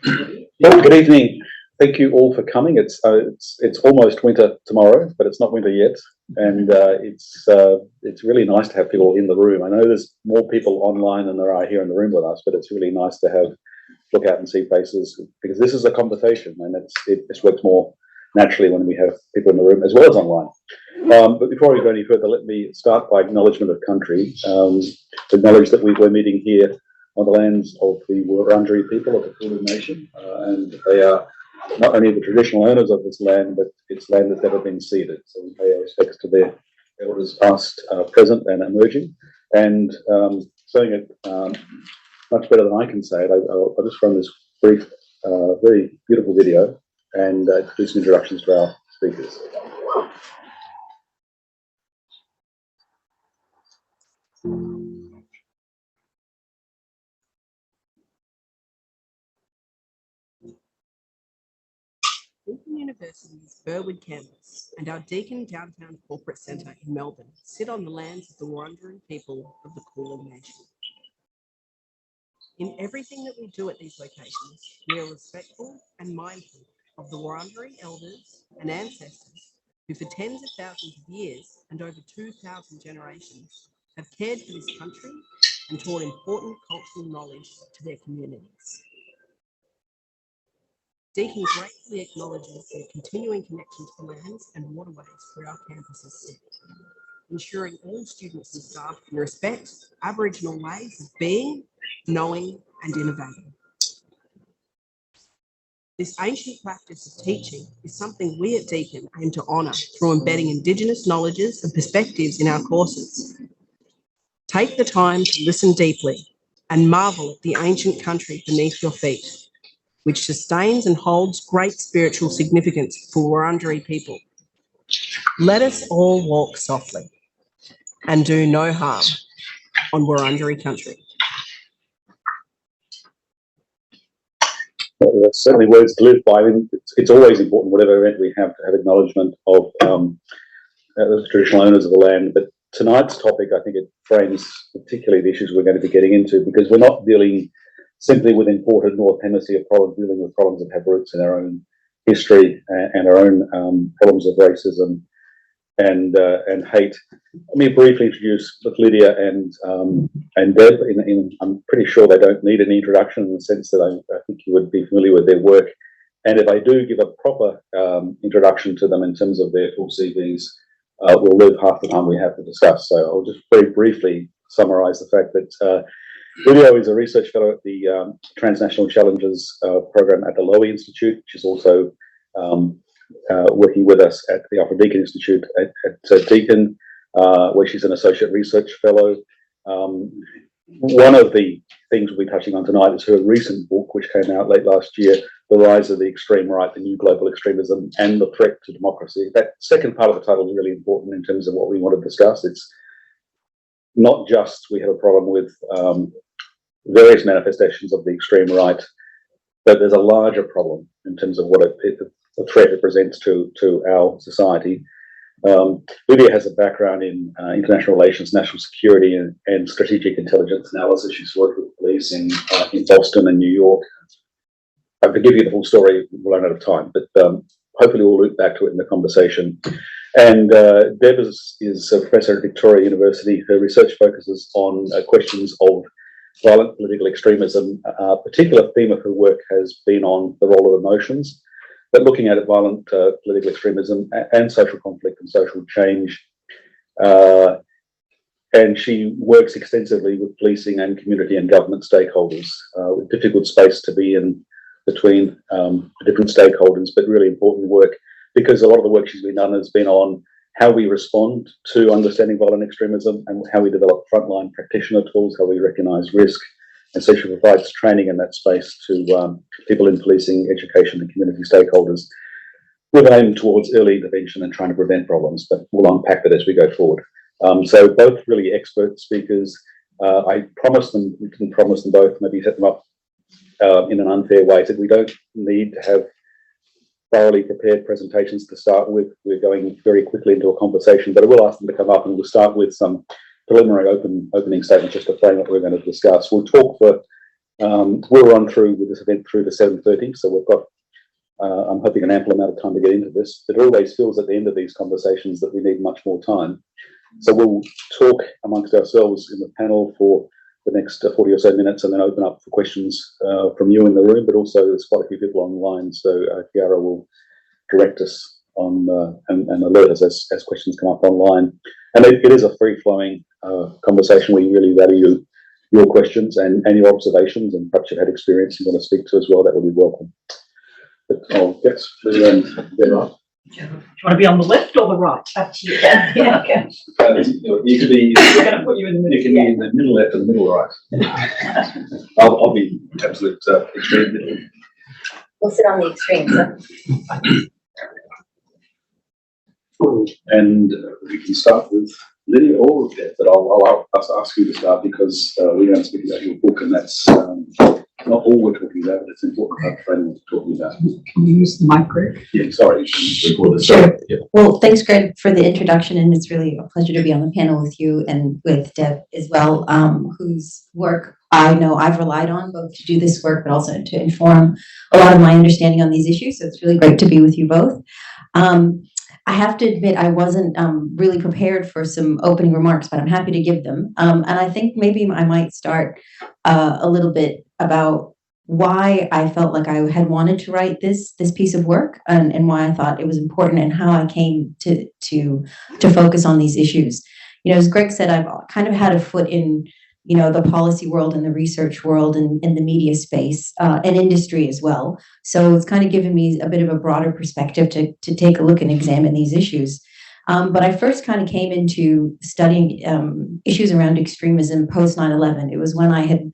Well, good evening. Thank you all for coming. It's almost winter tomorrow, but it's not winter yet, and it's really nice to have people in the room. I know there's more people online than there are here in the room with us, but it's really nice to look out and see faces, because this is a conversation, and it works more naturally when we have people in the room as well as online. But before we go any further, let me start by acknowledgement of country. To acknowledge that we're meeting here on the lands of the Wurundjeri people of the Kulin Nation, and they are not only the traditional owners of this land, but it's land that's never been ceded. So we pay our respects to their elders past, present and emerging. And saying it much better than I can say it, I'll just run this brief, very beautiful video and do some introductions to our speakers. Deakin University's Burwood campus and our Deakin Downtown Corporate Centre in Melbourne sit on the lands of the Wurundjeri people of the Kulin Nation. In everything that we do at these locations, we are respectful and mindful of the Wurundjeri elders and ancestors who for tens of thousands of years and over 2,000 generations have cared for this country and taught important cultural knowledge to their communities. Deakin gratefully acknowledges their continuing connection to the lands and waterways where our campuses sit, ensuring all students and staff can respect Aboriginal ways of being, knowing and innovating. This ancient practice of teaching is something we at Deakin aim to honour through embedding Indigenous knowledges and perspectives in our courses. Take the time to listen deeply and marvel at the ancient country beneath your feet, which sustains and holds great spiritual significance for Wurundjeri people. Let us all walk softly and do no harm on Wurundjeri country. Well, that's certainly words to live by. I mean, it's always important, whatever event we have, to have acknowledgement of the traditional owners of the land. But tonight's topic, I think it frames particularly the issues we're going to be getting into, because we're not dealing simply with imported North Hemisphere problems, dealing with problems that have roots in our own history and our own problems of racism and hate. Let me briefly introduce Lydia and Deb. I'm pretty sure they don't need any introduction, in the sense that I think you would be familiar with their work. And if I do give a proper introduction to them in terms of their full CVs, we'll live half the time we have to discuss. So I'll just very briefly summarise the fact that Lydia is a research fellow at the Transnational Challenges program at the Lowy Institute, which is also working with us at the Alfred Institute at Deakin, where she's an associate research fellow. One of the things we'll be touching on tonight is her recent book, which came out late last year, The Rise of the Extreme Right, the New Global Extremism and the Threat to Democracy. That second part of the title is really important in terms of what we want to discuss. It's not just we have a problem with various manifestations of the extreme right, but there's a larger problem in terms of what the threat it presents to our society. Lydia has a background in international relations, national security, and strategic intelligence analysis. She's worked with police in Boston and New York. I could give you the full story, we'll run out of time, but hopefully we'll loop back to it in the conversation. And Deb is a professor at Victoria University. Her research focuses on questions of violent political extremism. A particular theme of her work has been on the role of emotions, but looking at violent political extremism and social conflict and social change. And she works extensively with policing and community and government stakeholders, with difficult space to be in between different stakeholders, but really important work, because a lot of the work she's been done has been on how we respond to understanding violent extremism and how we develop frontline practitioner tools, how we recognise risk, and so she provides training in that space to people in policing, education and community stakeholders, with an aim towards early intervention and trying to prevent problems, but we'll unpack that as we go forward. So both really expert speakers. I promised them, we didn't promise them both, maybe set them up in an unfair way, that we don't need to have thoroughly prepared presentations to start with. We're going very quickly into a conversation, but I will ask them to come up, and we'll start with some preliminary opening statements just to frame what we're going to discuss. We'll talk for We'll run through with this event through to 7:30, so we've got, I'm hoping, an ample amount of time to get into this. It always feels at the end of these conversations that we need much more time. So we'll talk amongst ourselves in the panel for the next 40 or so minutes and then open up for questions from you in the room, but also there's quite a few people online, so Chiara will direct us on and alert us as questions come up online. And it is a free-flowing conversation. We really value your questions and your observations, and perhaps you've had experience you want to speak to as well. That would be welcome. But I'll get right. Do you want to be on the left or the right? Up to you. Yeah, okay. You could be. We're going to put you in the middle. You can be in the middle left and the middle right. I'll be absolute extreme middle. We'll sit on the extremes. And we can start with Lydia or with Deb, but I'll ask you to start because we're going to speak about your book, and that's not all we're talking about, but it's important to have what we're talking about. Can you use the mic, Greg? Yeah, sorry. Sure. Yeah. Well, thanks, Greg, for the introduction, and it's really a pleasure to be on the panel with you and with Deb as well, whose work I know I've relied on both to do this work, but also to inform a lot of my understanding on these issues. So it's really great to be with you both. I have to admit I wasn't really prepared for some opening remarks, but I'm happy to give them. And I think maybe I might start a little bit about why I felt like I had wanted to write this piece of work, and why I thought it was important, and how I came to focus on these issues. You know, as Greg said, I've kind of had a foot in, you know, the policy world and the research world and in the media space and industry as well. So it's kind of given me a bit of a broader perspective to take a look and examine these issues. But I first kind of came into studying issues around extremism post 9/11. It was when I had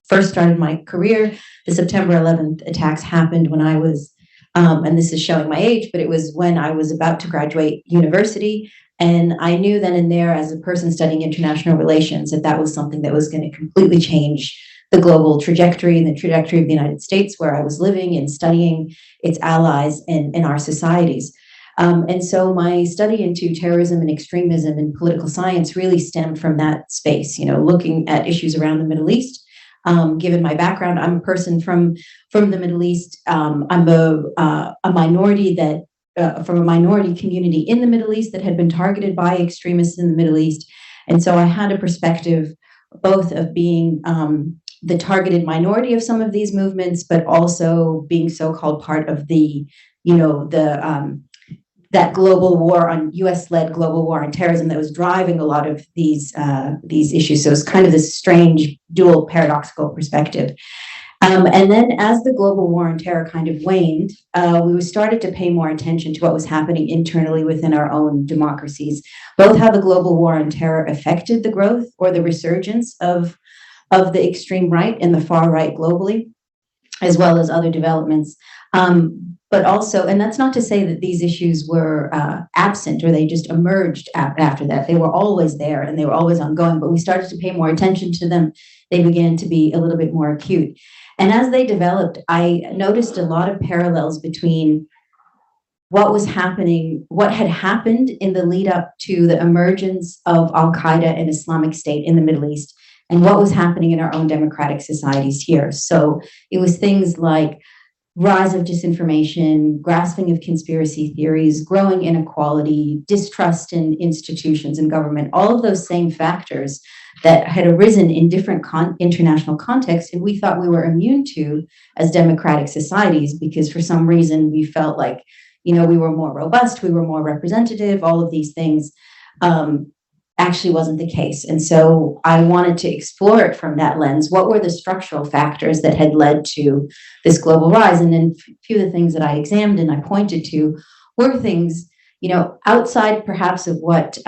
first started my career. The September 11th attacks happened when I was, and this is showing my age, but it was when I was about to graduate university. And I knew then and there, as a person studying international relations, that that was something that was going to completely change the global trajectory and the trajectory of the United States, where I was living and studying its allies in our societies. And so my study into terrorism and extremism and political science really stemmed from that space, you know, looking at issues around the Middle East. Given my background, I'm a person from the Middle East. I'm a minority that from a minority community in the Middle East that had been targeted by extremists in the Middle East. And so I had a perspective both of being the targeted minority of some of these movements, but also being so-called part of the, you know, that global war on US-led global war on terrorism that was driving a lot of these issues. So it's kind of this strange dual paradoxical perspective. And then as the global war on terror kind of waned, we started to pay more attention to what was happening internally within our own democracies, both how the global war on terror affected the growth or the resurgence of the extreme right and the far right globally, as well as other developments. But also, and that's not to say that these issues were absent or they just emerged after that. They were always there and they were always ongoing, but we started to pay more attention to them. They began to be a little bit more acute. And as they developed, I noticed a lot of parallels between what was happening, what had happened in the lead up to the emergence of Al-Qaeda and Islamic State in the Middle East, and what was happening in our own democratic societies here. So it was things like rise of disinformation, grasping of conspiracy theories, growing inequality, distrust in institutions and government, all of those same factors that had arisen in different international contexts, and we thought we were immune to as democratic societies because for some reason we felt like, you know, we were more robust, we were more representative, all of these things actually wasn't the case. And so I wanted to explore it from that lens. What were the structural factors that had led to this global rise? And then a few of the things that I examined and I pointed to were things, you know, outside perhaps of what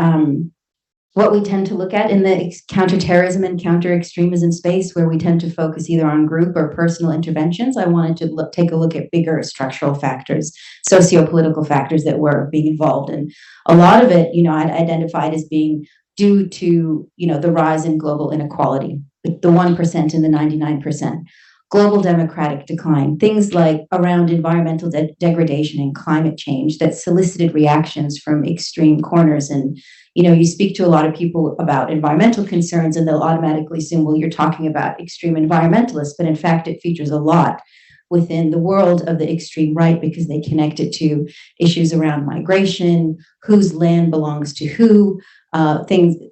we tend to look at in the counterterrorism and counter-extremism space, where we tend to focus either on group or personal interventions. I wanted to take a look at bigger structural factors, socio-political factors that were being involved. And a lot of it, you know, I'd identified as being due to, you know, the rise in global inequality, the 1% and the 99%. global democratic decline, things like around environmental degradation and climate change that solicited reactions from extreme corners. And, you know, you speak to a lot of people about environmental concerns and they'll automatically assume, well, you're talking about extreme environmentalists, but in fact, it features a lot within the world of the extreme right because they connect it to issues around migration, whose land belongs to who,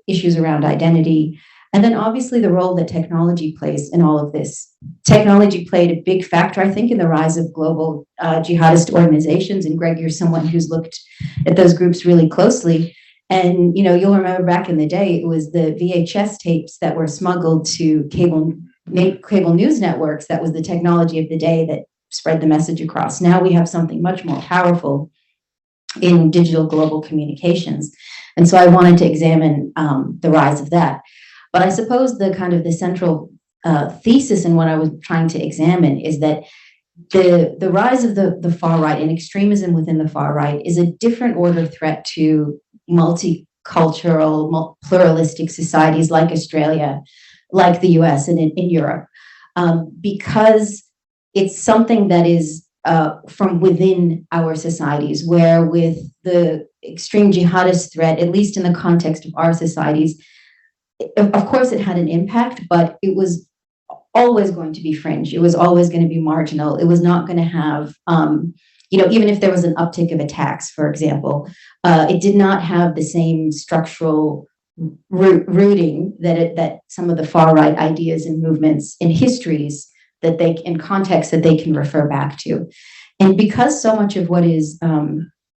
issues around identity. And then obviously the role that technology plays in all of this. Technology played a big factor, I think, in the rise of global jihadist organizations. And Greg, you're someone who's looked at those groups really closely. And, you know, you'll remember back in the day, it was the VHS tapes that were smuggled to cable news networks. That was the technology of the day that spread the message across. Now we have something much more powerful in digital global communications. And so I wanted to examine the rise of that. But I suppose the central thesis in what I was trying to examine is that the rise of the far right and extremism within the far right is a different order threat to multicultural, pluralistic societies like Australia, like the US and in Europe, because it's something that is from within our societies, where with the extreme jihadist threat, at least in the context of our societies, of course it had an impact, but it was always going to be fringe. It was always going to be marginal. It was not going to have, even if there was an uptick of attacks, for example, it did not have the same structural rooting that some of the far right ideas and movements and histories that they in context that they can refer back to. And because so much of what is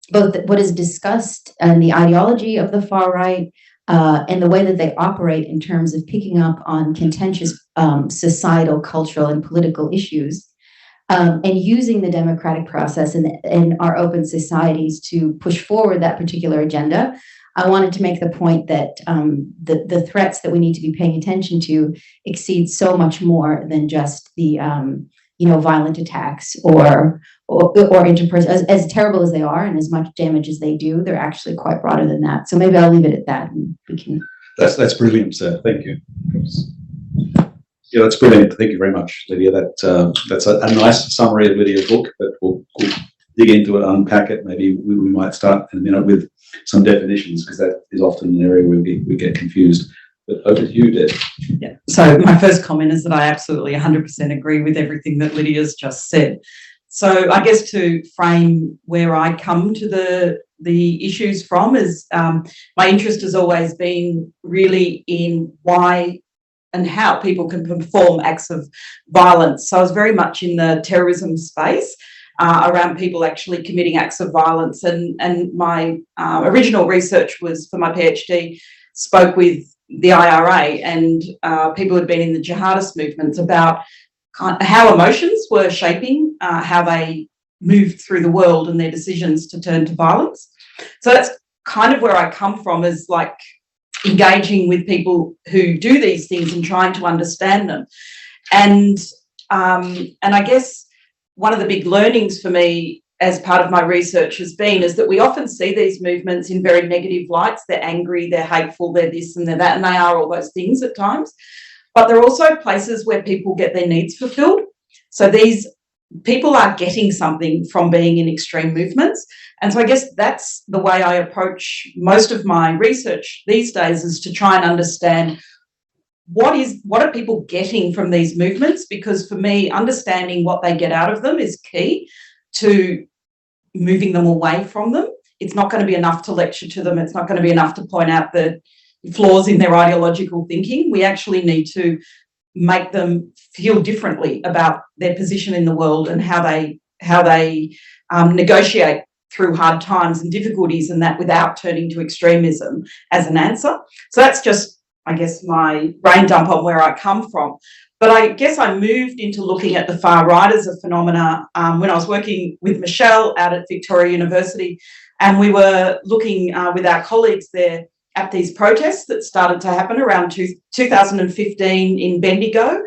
both what is discussed and the ideology of the far right and the way that they operate in terms of picking up on contentious societal, cultural, and political issues, and using the democratic process in our open societies to push forward that particular agenda, I wanted to make the point that the threats that we need to be paying attention to exceed so much more than just the violent attacks or interpersonal. As terrible as they are and as much damage as they do, they're actually quite broader than that. So maybe I'll leave it at that, and we can. That's brilliant, sir. Thank you. Yeah, that's brilliant. Thank you very much, Lydia. That's a nice summary of Lydia's book, but we'll dig into it, unpack it. Maybe we might start in a minute with some definitions, because that is often an area where we get confused. But over to you, Deb. Yeah. So my first comment is that I absolutely 100% agree with everything that Lydia's just said. So I guess to frame where I come to the issues from is my interest has always been really in why and how people can perform acts of violence. So I was very much in the terrorism space around people actually committing acts of violence. And my original research was for my PhD, spoke with the IRA and people who had been in the jihadist movements about how emotions were shaping how they moved through the world and their decisions to turn to violence. So that's kind of where I come from, is like engaging with people who do these things and trying to understand them. And I guess one of the big learnings for me as part of my research is that we often see these movements in very negative lights. They're angry, they're hateful, they're this and they're that, and they are all those things at times. But they're also places where people get their needs fulfilled. So these people are getting something from being in extreme movements. And so I guess that's the way I approach most of my research these days, is to try and understand what are people getting from these movements? Because for me, understanding what they get out of them is key to moving them away from them. It's not going to be enough to lecture to them. It's not going to be enough to point out the flaws in their ideological thinking. We actually need to make them feel differently about their position in the world and how they negotiate through hard times and difficulties, and that without turning to extremism as an answer. So that's just, I guess, my brain dump on where I come from. But I guess I moved into looking at the far right as a phenomena when I was working with Michelle out at Victoria University, and we were looking with our colleagues there at these protests that started to happen around 2015 in Bendigo,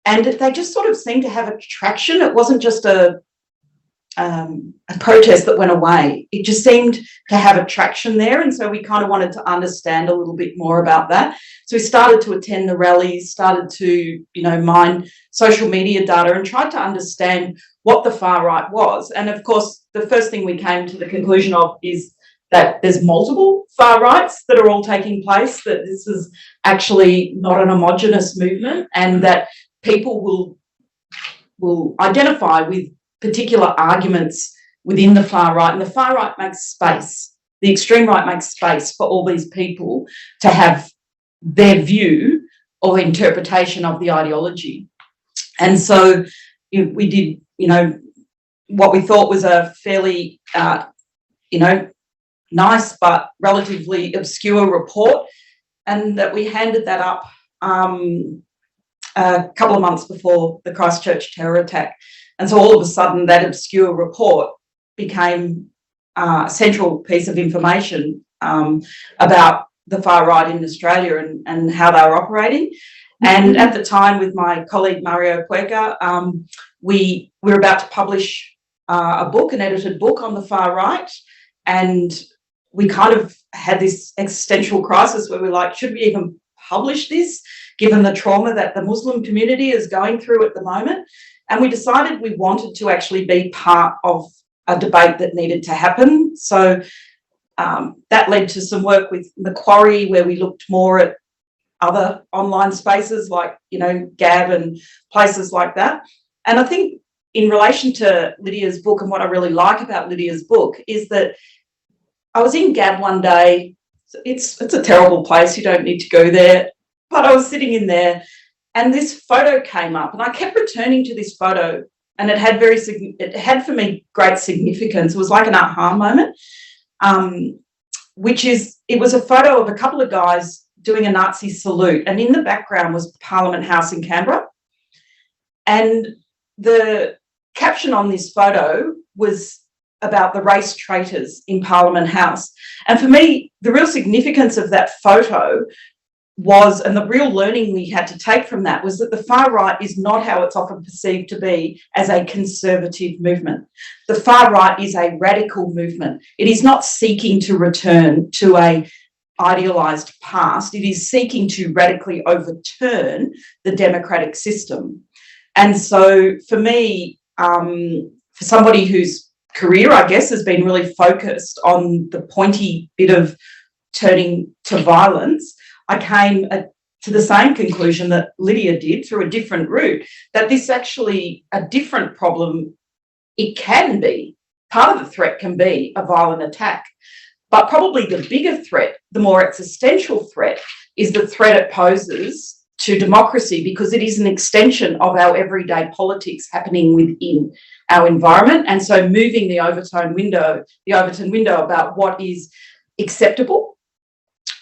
and they just sort of seemed to have a traction. It wasn't just a a protest that went away. It just seemed to have attraction there, and so we kind of wanted to understand a little bit more about that. So we started to attend the rallies, started to, mine social media data and tried to understand what the far right was. And of course, the first thing we came to the conclusion of is that there's multiple far rights that are all taking place, that this is actually not an homogenous movement, and that people will identify with particular arguments within the far right, and the far right makes space. The extreme right makes space for all these people to have their view or interpretation of the ideology. And so we did, what we thought was a fairly, nice but relatively obscure report, and that we handed that up a couple of months before the Christchurch terror attack. And so all of a sudden that obscure report became a central piece of information about the far right in Australia and how they were operating. And at the time, with my colleague Mario Puerca, we were about to publish a book, an edited book on the far right, and we kind of had this existential crisis where we're like, should we even publish this, given the trauma that the Muslim community is going through at the moment? And we decided we wanted to actually be part of a debate that needed to happen. So that led to some work with Macquarie, where we looked more at other online spaces like, Gab and places like that. And I think in relation to Lydia's book, and what I really like about Lydia's book is that I was in Gab one day. It's a terrible place. You don't need to go there. But I was sitting in there, and this photo came up, and I kept returning to this photo, and it had for me great significance. It was like an aha moment, it was a photo of a couple of guys doing a Nazi salute, and in the background was Parliament House in Canberra. And the caption on this photo was about the race traitors in Parliament House. And for me, the real significance of that photo was, and the real learning we had to take from that, was that the far right is not how it's often perceived to be, as a conservative movement. The far right is a radical movement. It is not seeking to return to a idealised past. It is seeking to radically overturn the democratic system. And so for me, for somebody whose career, I guess, has been really focused on the pointy bit of turning to violence, I came to the same conclusion that Lydia did, through a different route, that this actually a different problem. It can be, part of the threat can be a violent attack, but probably the bigger threat, the more existential threat, is the threat it poses to democracy, because it is an extension of our everyday politics happening within our environment. And so moving the Overton window about what is acceptable,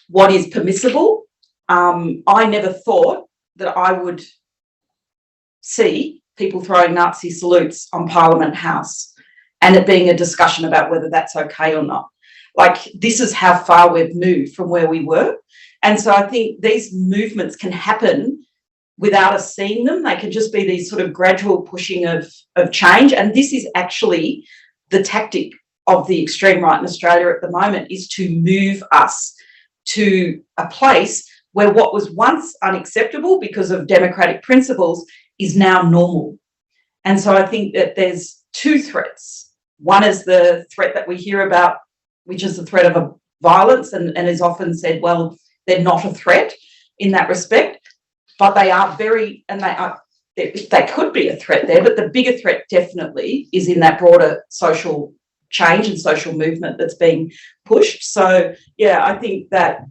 what is permissible. I never thought that I would see people throwing Nazi salutes on Parliament House and it being a discussion about whether that's okay or not. Like, this is how far we've moved from where we were. And so I think these movements can happen without us seeing them. They can just be these sort of gradual pushing of change. And this is actually the tactic of the extreme right in Australia at the moment, is to move us to a place where what was once unacceptable because of democratic principles is now normal. And so I think that there's two threats. One is the threat that we hear about, which is the threat of violence, and is often said, well, they're not a threat in that respect, but they are they could be a threat there, but the bigger threat definitely is in that broader social change and social movement that's being pushed. So, yeah, I think that,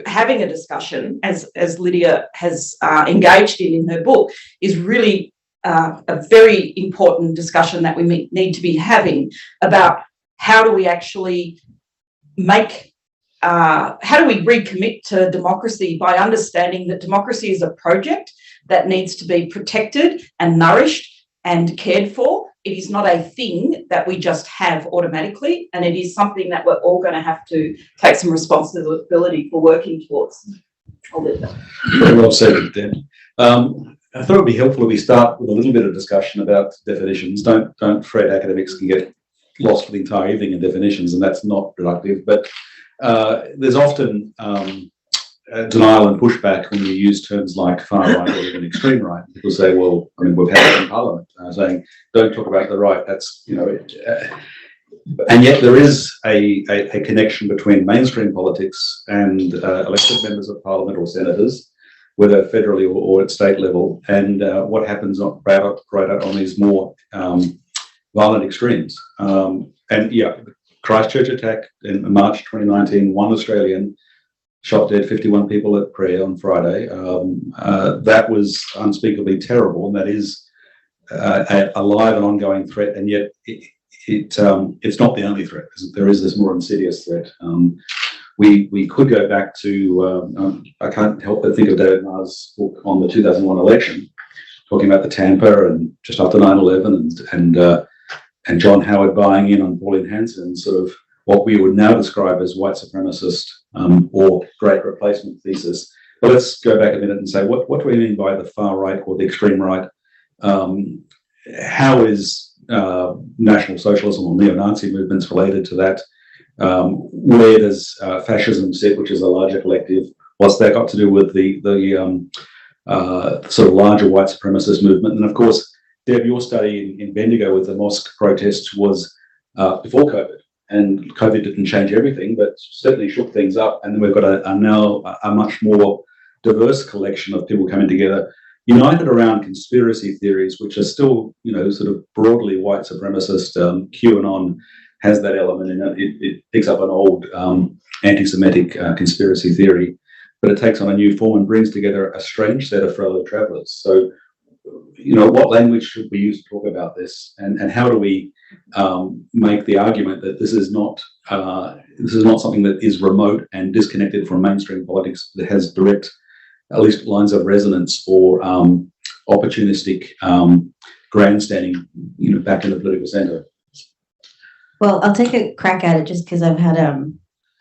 having a discussion, as Lydia has engaged in her book, is really a very important discussion that we need to be having about how do we actually how do we recommit to democracy by understanding that democracy is a project that needs to be protected and nourished and cared for. It is not a thing that we just have automatically, and it is something that we're all going to have to take some responsibility for working towards. I'll leave that. Very well said, Deb. I thought it would be helpful if we start with a little bit of discussion about definitions. Don't fret, academics can get lost for the entire evening in definitions, and that's not productive. But there's often denial and pushback when you use terms like far right or even extreme right. People say, well, I mean, we've had it in Parliament saying, don't talk about the right. That's, you know, and yet there is a connection between mainstream politics and elected members of Parliament or senators, whether federally or at state level, and what happens right out on these more violent extremes. And yeah, Christchurch attack in March 2019, one Australian shot dead 51 people at prayer on Friday. That was unspeakably terrible, and that is a live and ongoing threat, and yet it's not the only threat. There is this more insidious threat. We could go back to, I can't help but think of David Marr's book on the 2001 election, talking about the Tampa and just after 9/11 and John Howard buying in on Pauline Hanson's sort of what we would now describe as white supremacist or great replacement thesis. But let's go back a minute and say, what do we mean by the far right or the extreme right? How is National Socialism or neo-Nazi movements related to that? Where does fascism sit, which is a larger collective? What's that got to do with the sort of larger white supremacist movement? And of course, Deb, your study in Bendigo with the mosque protests was before COVID, and COVID didn't change everything, but certainly shook things up. And then we've got now a much more diverse collection of people coming together, united around conspiracy theories, which are still, you know, sort of broadly white supremacist. QAnon has that element in it. It picks up an old anti-Semitic conspiracy theory, but it takes on a new form and brings together a strange set of fellow travellers. So, you know, what language should we use to talk about this, and how do we make the argument that this is not something that is remote and disconnected from mainstream politics, that has direct, at least lines of resonance or opportunistic grandstanding, you know, back in the political centre? Well, I'll take a crack at it just because I've had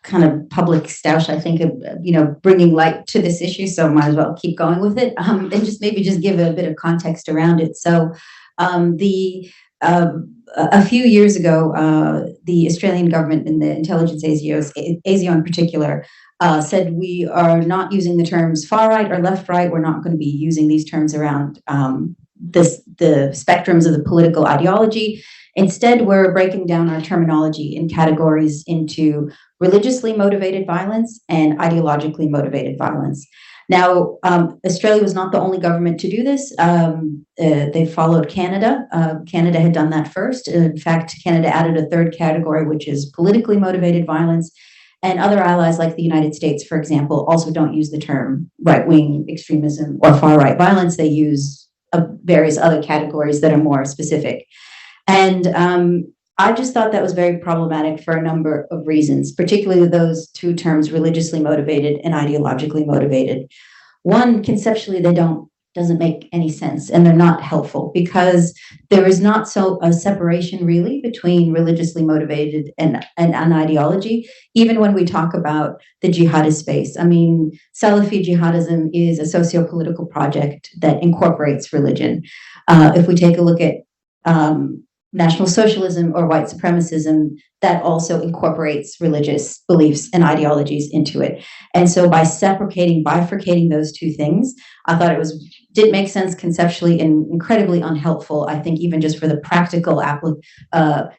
kind of public stoush, I think, of, you know, bringing light to this issue, so I might as well keep going with it, and just give a bit of context around it. So a few years ago, the Australian government and the intelligence ASIO in particular, said we are not using the terms far right or left right. We're not going to be using these terms around the spectrums of the political ideology. Instead, we're breaking down our terminology in categories into religiously motivated violence and ideologically motivated violence. Now, Australia was not the only government to do this. They followed Canada. Canada had done that first. In fact, Canada added a third category, which is politically motivated violence. And other allies like the United States, for example, also don't use the term right-wing extremism or far-right violence. They use various other categories that are more specific. And I just thought that was very problematic for a number of reasons, particularly with those two terms, religiously motivated and ideologically motivated. One, conceptually, doesn't make any sense, and they're not helpful because there is not a separation really between religiously motivated and ideology, even when we talk about the jihadist space. I mean, Salafi jihadism is a socio-political project that incorporates religion. If we take a look at National Socialism or white supremacism, that also incorporates religious beliefs and ideologies into it. And so by bifurcating those two things, I thought it didn't make sense conceptually and incredibly unhelpful, I think, even just for the practical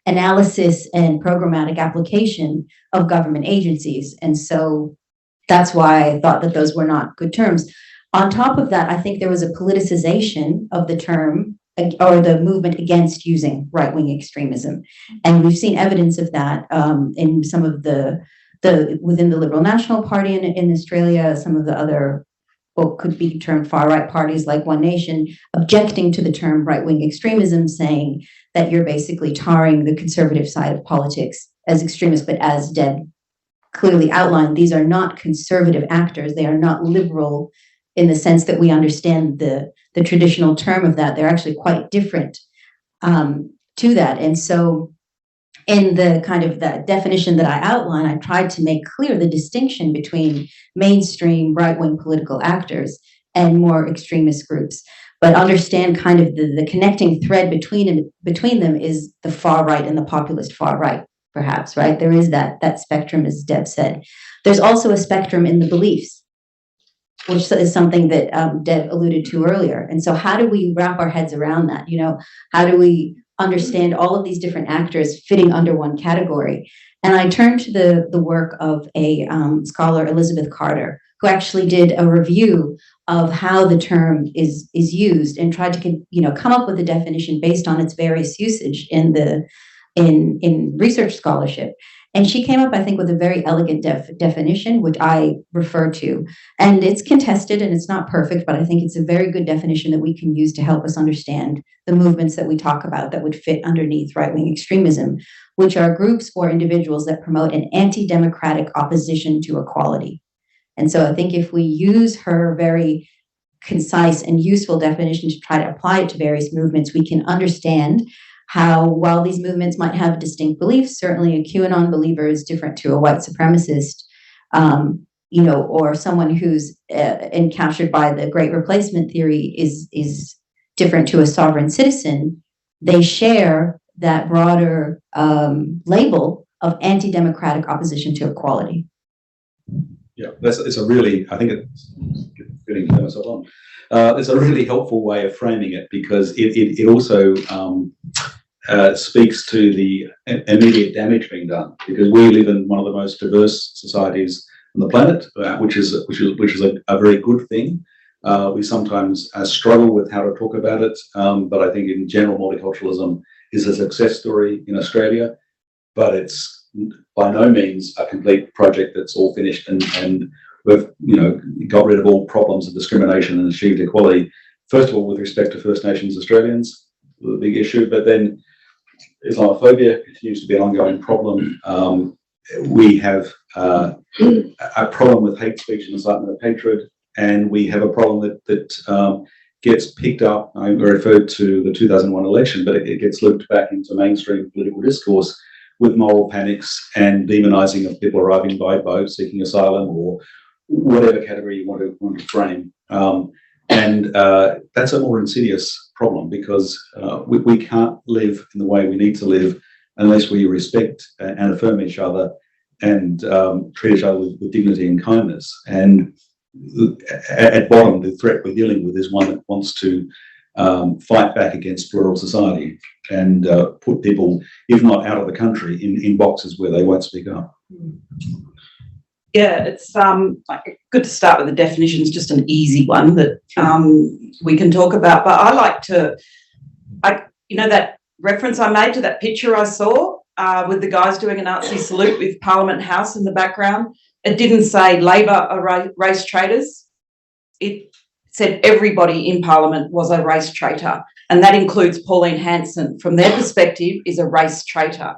analysis and programmatic application of government agencies. And so that's why I thought that those were not good terms. On top of that, I think there was a politicization of the term or the movement against using right-wing extremism. And we've seen evidence of that in some of within the Liberal National Party in Australia, some of the other, what could be termed far-right parties like One Nation, objecting to the term right-wing extremism, saying that you're basically tarring the conservative side of politics as extremists. But as Deb clearly outlined, these are not conservative actors. They are not liberal in the sense that we understand the traditional term of that. They're actually quite different to that. And so in the kind of the definition that I outlined, I tried to make clear the distinction between mainstream right-wing political actors and more extremist groups. but understand kind of the connecting thread between them is the far right and the populist far right, perhaps, right? There is that spectrum, as Deb said. There's also a spectrum in the beliefs, which is something that Deb alluded to earlier. And so how do we wrap our heads around that? You know, how do we understand all of these different actors fitting under one category? And I turned to the work of a scholar, Elizabeth Carter, who actually did a review of how the term is used and tried to, you know, come up with a definition based on its various usage in research scholarship. And she came up, I think, with a very elegant definition, which I refer to. And it's contested and it's not perfect, but I think it's a very good definition that we can use to help us understand the movements that we talk about that would fit underneath right-wing extremism, which are groups or individuals that promote an anti-democratic opposition to equality. And so I think if we use her very concise and useful definition to try to apply it to various movements, we can understand how, while these movements might have distinct beliefs, certainly a QAnon believer is different to a white supremacist, you know, or someone who's encaptured by the Great Replacement theory is different to a sovereign citizen. They share that broader label of anti-democratic opposition to equality. Yeah, it's a really, I think it's getting to myself on. It's a really helpful way of framing it, because it also speaks to the immediate damage being done, because we live in one of the most diverse societies on the planet, which is a very good thing. We sometimes struggle with how to talk about it, but I think in general multiculturalism is a success story in Australia, but it's by no means a complete project that's all finished and we've, you know, got rid of all problems of discrimination and achieved equality. First of all, with respect to First Nations Australians, the big issue, but then Islamophobia continues to be an ongoing problem. We have a problem with hate speech and incitement of hatred, and we have a problem that gets picked up. I referred to the 2001 election, but it gets looped back into mainstream political discourse with moral panics and demonising of people arriving by boat seeking asylum, or whatever category you want to frame. And that's a more insidious problem, because we can't live in the way we need to live unless we respect and affirm each other and treat each other with dignity and kindness. And at bottom, the threat we're dealing with is one that wants to fight back against plural society and put people, if not out of the country, in boxes where they won't speak up. Yeah, it's good to start with the definitions, just an easy one that we can talk about. But I like to, you know, that reference I made to that picture I saw with the guys doing a Nazi salute with Parliament House in the background. It didn't say Labor are race traitors. It said everybody in Parliament was a race traitor, and that includes Pauline Hanson. From their perspective, is a race traitor.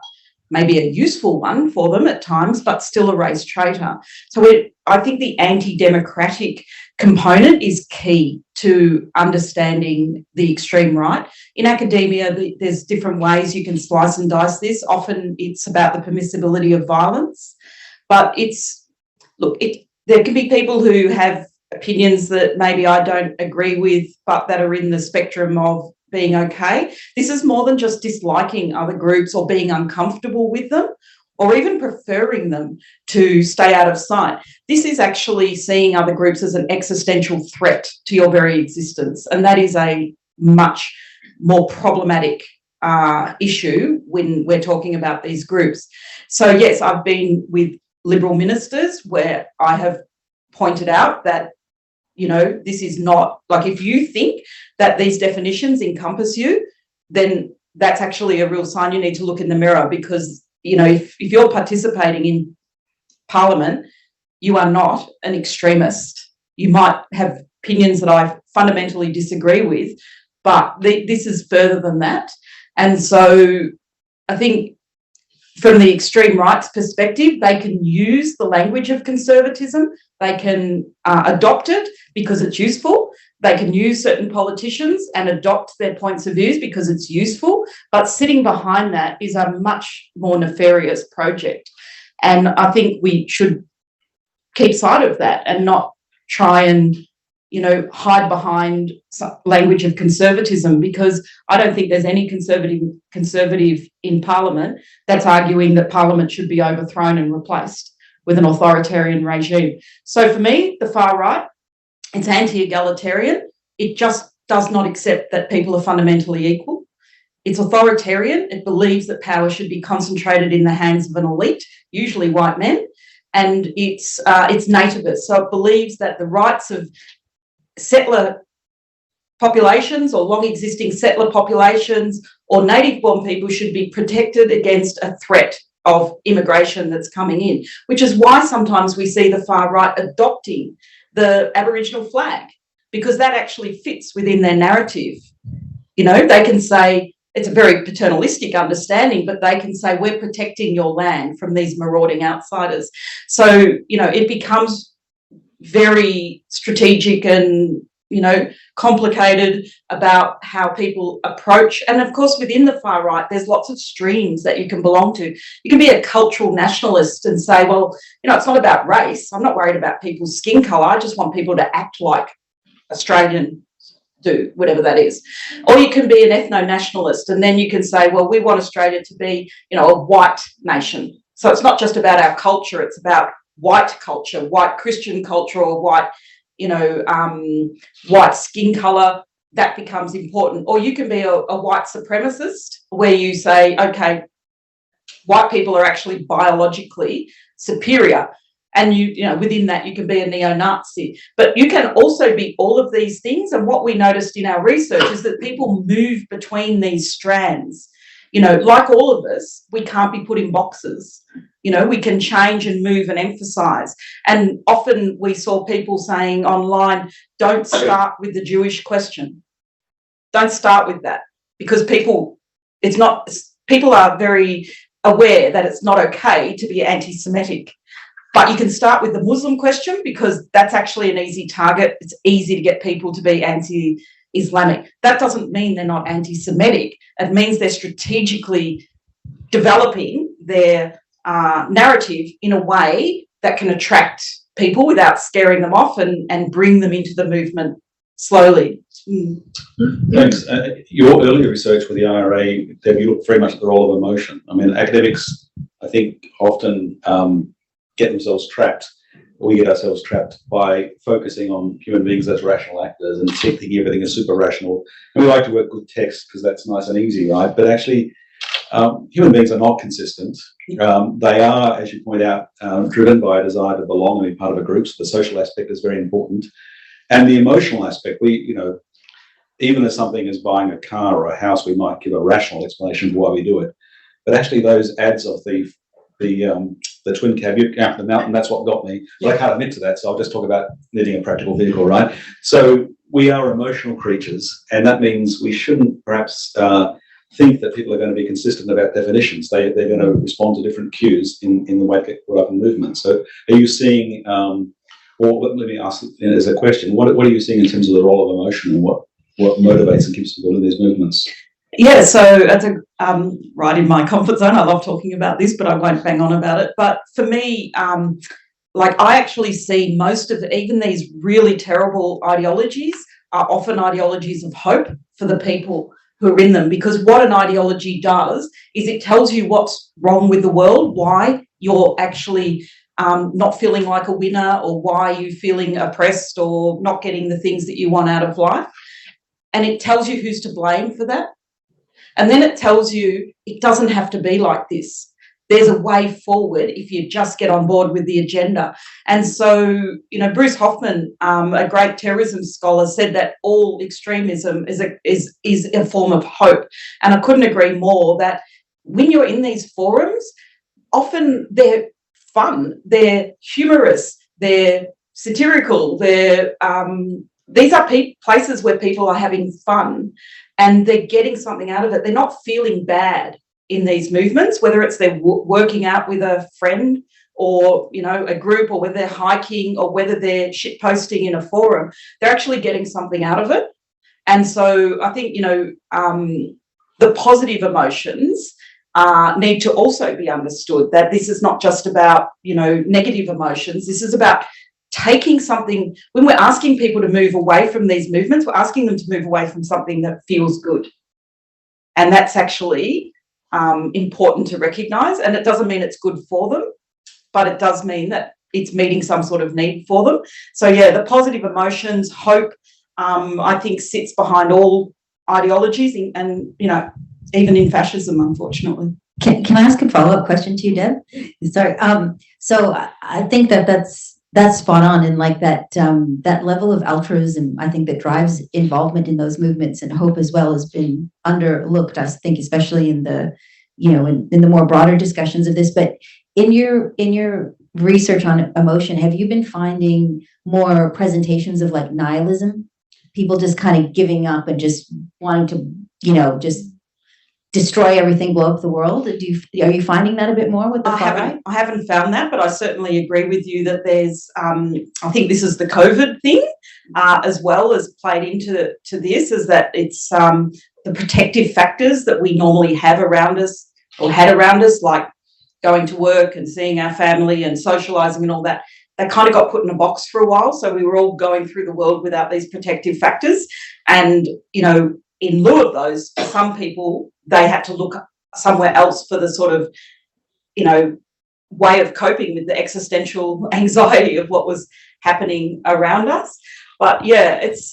Maybe a useful one for them at times, but still a race traitor. So I think the anti-democratic component is key to understanding the extreme right. In academia, there's different ways you can slice and dice this. Often it's about the permissibility of violence, but there can be people who have opinions that maybe I don't agree with, but that are in the spectrum of being okay. This is more than just disliking other groups or being uncomfortable with them or even preferring them to stay out of sight. This is actually seeing other groups as an existential threat to your very existence. And that is a much more problematic issue when we're talking about these groups. So yes, I've been with Liberal ministers where I have pointed out that, you know, this is not, like, if you think that these definitions encompass you, then that's actually a real sign you need to look in the mirror, because, you know, if you're participating in Parliament, you are not an extremist. You might have opinions that I fundamentally disagree with, but this is further than that. And so I think from the extreme right's perspective, they can use the language of conservatism. They can adopt it because it's useful. They can use certain politicians and adopt their points of views because it's useful. But sitting behind that is a much more nefarious project. And I think we should keep sight of that and not try and hide behind language of conservatism, because I don't think there's any conservative in Parliament that's arguing that Parliament should be overthrown and replaced with an authoritarian regime. So for me, the far right, it's anti-egalitarian. It just does not accept that people are fundamentally equal. It's authoritarian. It believes that power should be concentrated in the hands of an elite, usually white men, and it's nativist. So it believes that the rights of settler populations or long existing settler populations or native born people should be protected against a threat of immigration that's coming in, which is why sometimes we see the far right adopting the Aboriginal flag, because that actually fits within their narrative. They can say, it's a very paternalistic understanding, but they can say, we're protecting your land from these marauding outsiders. So, it becomes very strategic and, complicated about how people approach. And of course, within the far right, there's lots of streams that you can belong to. You can be a cultural nationalist and say, well, it's not about race. I'm not worried about people's skin colour. I just want people to act like Australian do, whatever that is. Or you can be an ethno-nationalist, and then you can say, well, we want Australia to be, a white nation. So it's not just about our culture, it's about white culture, white Christian culture, or white, white skin colour. That becomes important. Or you can be a white supremacist, where you say, okay, white people are actually biologically superior. And within that, you can be a neo-Nazi. But you can also be all of these things. And what we noticed in our research is that people move between these strands. Like all of us, we can't be put in boxes. We can change and move and emphasise. And often we saw people saying online, don't start with the Jewish question. Don't start with that, because people are very aware that it's not okay to be anti-Semitic. But you can start with the Muslim question, because that's actually an easy target. It's easy to get people to be anti-Islamic. That doesn't mean they're not anti-Semitic. It means they're strategically developing their narrative in a way that can attract people without scaring them off and bring them into the movement slowly. Thanks. Your earlier research with the IRA, Deb, you look very much at the role of emotion. I mean, academics, I think, often get themselves trapped, or we get ourselves trapped by focusing on human beings as rational actors and thinking everything is super rational. And we like to work with text because that's nice and easy, right? But actually, human beings are not consistent. They are, as you point out, driven by a desire to belong and be part of a group. So the social aspect is very important. And the emotional aspect, even as something as buying a car or a house, we might give a rational explanation of why we do it. But actually those ads of the twin cab, you go up the mountain, that's what got me. But I can't admit to that, so I'll just talk about needing a practical vehicle, right? So we are emotional creatures, and that means we shouldn't perhaps think that people are going to be consistent about definitions. They're going to respond to different cues in the way they get caught up in movement. So are you seeing, or let me ask it as a question, what are you seeing in terms of the role of emotion and what motivates and keeps people in these movements? Yeah, so it's right in my comfort zone. I love talking about this, but I won't bang on about it. But for me, I actually see most of even these really terrible ideologies are often ideologies of hope for the people who are in them, because what an ideology does is it tells you what's wrong with the world, why you're actually not feeling like a winner, or why you're feeling oppressed or not getting the things that you want out of life. And it tells you who's to blame for that. And then it tells you it doesn't have to be like this. There's a way forward if you just get on board with the agenda. And so, Bruce Hoffman, a great terrorism scholar, said that all extremism is a form of hope. And I couldn't agree more that when you're in these forums, often they're fun, they're humorous, they're satirical, these are places where people are having fun and they're getting something out of it. They're not feeling bad in these movements, whether it's they're working out with a friend or, a group, or whether they're hiking or whether they're shitposting in a forum. They're actually getting something out of it. And so I think, the positive emotions need to also be understood, that this is not just about, negative emotions. This is about taking something, when we're asking people to move away from these movements, we're asking them to move away from something that feels good. And that's actually important to recognise. And it doesn't mean it's good for them, but it does mean that it's meeting some sort of need for them. So, yeah, the positive emotions, hope, I think sits behind all ideologies and, you know, even in fascism, unfortunately. Can I ask a follow-up question to you, Deb? Sorry. So I think that's spot on, and like that level of altruism, I think that drives involvement in those movements, and hope as well has been underlooked, I think, especially in the, you know, in the more broader discussions of this. But in your research on emotion, have you been finding more presentations of like nihilism? People just kind of giving up and just wanting to, you know, just destroy everything, blow up the world? Are you finding that a bit more with the far right? I haven't found that, but I certainly agree with you that there's, I think this is the COVID thing as well as played into this, is that it's the protective factors that we normally have around us or had around us, like going to work and seeing our family and socialising and all that. They kind of got put in a box for a while. So we were all going through the world without these protective factors. And, you know, in lieu of those, for some people, they had to look somewhere else for the sort of, you know, way of coping with the existential anxiety of what was happening around us. But yeah, it's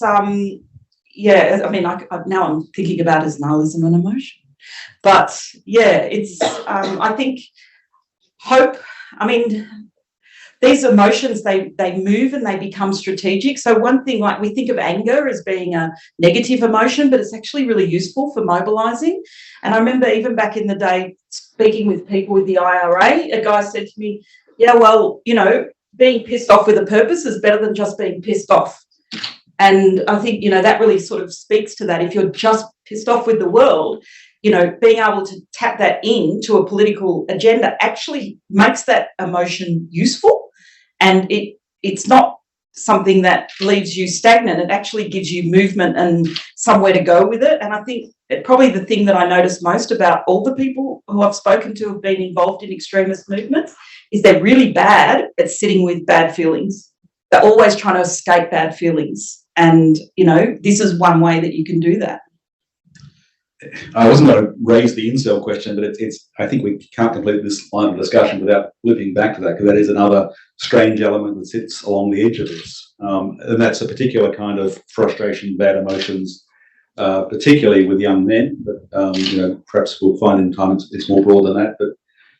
yeah, I mean, now I'm thinking about as nihilism and emotion. But yeah, it's I think hope, I mean, these emotions, they move and they become strategic. So one thing, like we think of anger as being a negative emotion, but it's actually really useful for mobilising. And I remember even back in the day speaking with people with the IRA, a guy said to me, yeah, well, you know, being pissed off with a purpose is better than just being pissed off. And I think, you know, that really sort of speaks to that. If you're just pissed off with the world, you know, being able to tap that into a political agenda actually makes that emotion useful. And it's not something that leaves you stagnant. It actually gives you movement and somewhere to go with it. And I think probably the thing that I notice most about all the people who I've spoken to who have been involved in extremist movements is they're really bad at sitting with bad feelings. They're always trying to escape bad feelings. And, you know, this is one way that you can do that. I wasn't going to raise the incel question, but it's I think we can't complete this line of discussion without flipping back to that, because that is another strange element that sits along the edge of this. And that's a particular kind of frustration, bad emotions, particularly with young men. But, you know, perhaps we'll find in time it's more broad than that. But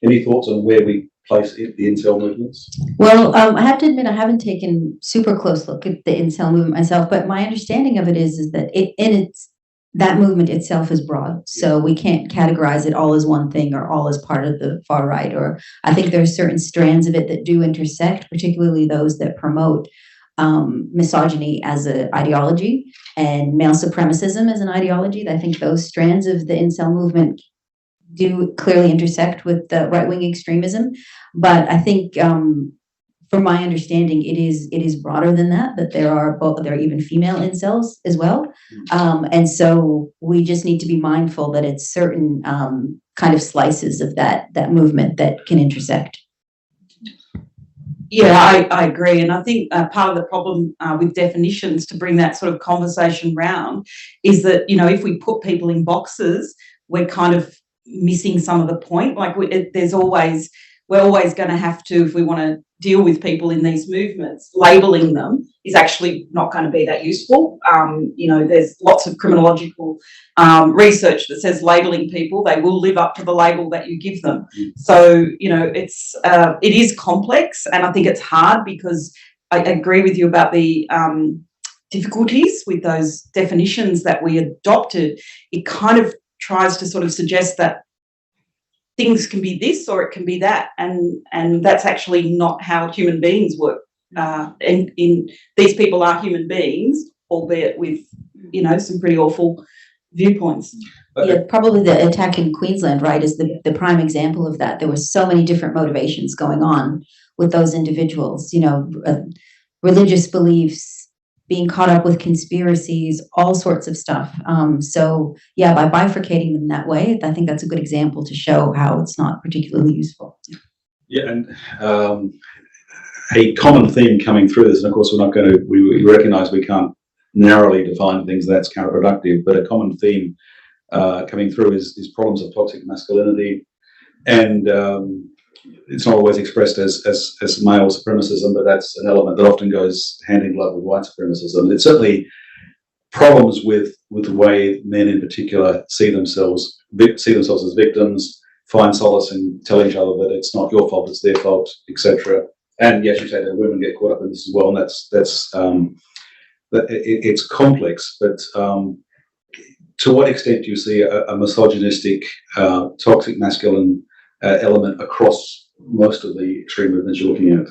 any thoughts on where we place the incel movements? Well, I have to admit, I haven't taken super close look at the incel movement myself, but my understanding of it is that that movement itself is broad, so we can't categorize it all as one thing or all as part of the far right. Or I think there are certain strands of it that do intersect, particularly those that promote misogyny as an ideology and male supremacism as an ideology. I think those strands of the incel movement do clearly intersect with the right-wing extremism. But I think, from my understanding, it is broader than that. That there are even female incels as well, and so we just need to be mindful that it's certain kind of slices of that movement that can intersect. Yeah, I agree, and I think part of the problem with definitions, to bring that sort of conversation round, is that, you know, if we put people in boxes, we're kind of missing some of the point. Like we're always going to have to, if we want to deal with people in these movements, labeling them is actually not going to be that useful. You know, there's lots of criminological research that says labeling people, they will live up to the label that you give them. So, you know, it is complex, and I think it's hard because I agree with you about the difficulties with those definitions that we adopted. It kind of tries to sort of suggest that things can be this or it can be that, and that's actually not how human beings work. And these people are human beings, albeit with, you know, some pretty awful viewpoints. Yeah, probably the attack in Queensland, right, is the prime example of that. There were so many different motivations going on with those individuals, you know, religious beliefs, being caught up with conspiracies, all sorts of stuff. So yeah, by bifurcating them that way, I think that's a good example to show how it's not particularly useful. Yeah, and a common theme coming through this, and of course we're not going to, we recognise we can't narrowly define things, that's counterproductive, but a common theme coming through is problems of toxic masculinity, and it's not always expressed as male supremacism, but that's an element that often goes hand in glove with white supremacism. It's certainly problems with the way men in particular see themselves as victims, find solace in telling each other that it's not your fault, it's their fault, etc. And yes, you say that women get caught up in this as well, and it's complex. But to what extent do you see a misogynistic, toxic masculine element across most of the extreme movements you're looking at?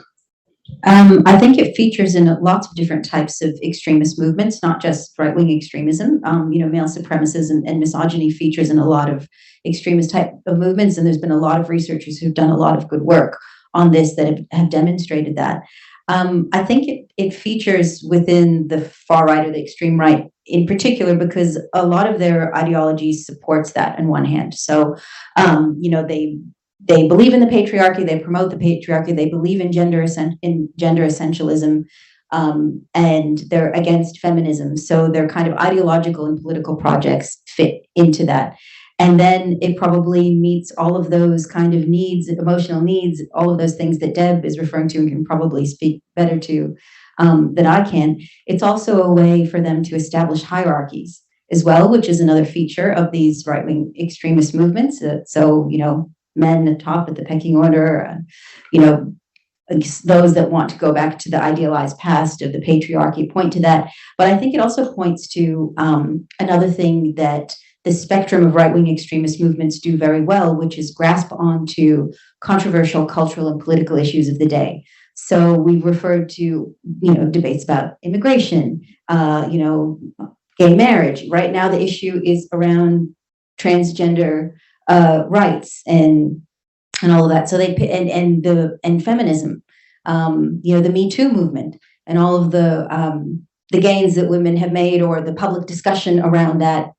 I think it features in lots of different types of extremist movements, not just right-wing extremism. Male supremacism and misogyny features in a lot of extremist type of movements, and there's been a lot of researchers who've done a lot of good work on this that have demonstrated that. I think it features within the far right or the extreme right in particular because a lot of their ideology supports that on one hand. So, they believe in the patriarchy, they promote the patriarchy, they believe in gender essentialism, and they're against feminism. So their kind of ideological and political projects fit into that. And then it probably meets all of those kind of needs, emotional needs, all of those things that Deb is referring to and can probably speak better to than I can. It's also a way for them to establish hierarchies as well, which is another feature of these right-wing extremist movements. Men at top at the pecking order, those that want to go back to the idealized past of the patriarchy point to that. But I think it also points to another thing that the spectrum of right-wing extremist movements do very well, which is grasp onto controversial cultural and political issues of the day. So we've referred to, debates about immigration, gay marriage. Right now, the issue is around transgender rights and all of that. So they and feminism, the Me Too movement and all of the gains that women have made, or the public discussion around that,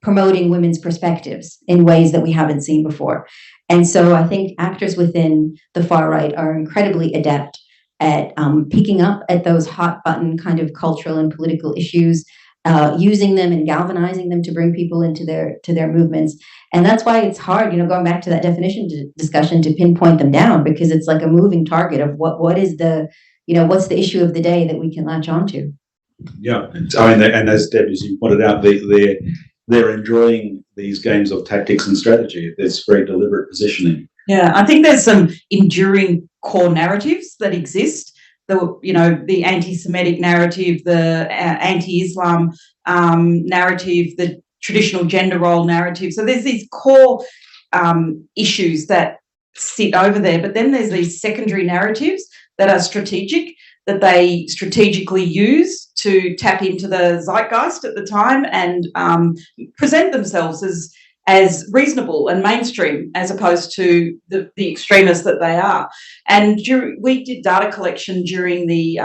promoting women's perspectives in ways that we haven't seen before. And so I think actors within the far right are incredibly adept at picking up at those hot button kind of cultural and political issues, using them and galvanizing them to bring people into their movements. And that's why it's hard, going back to that definition discussion, to pinpoint them down, because it's like a moving target of what is the, what's the issue of the day that we can latch onto. Yeah, and as Deb, as you pointed out, they're enjoying these games of tactics and strategy. There's very deliberate positioning. Yeah, I think there's some enduring core narratives that exist. The anti-Semitic narrative, the anti-Islam narrative, the traditional gender role narrative. So there's these core issues that sit over there, but then there's these secondary narratives that are strategic, that they strategically use to tap into the zeitgeist at the time and present themselves as reasonable and mainstream, as opposed to the extremists that they are. And we did data collection during the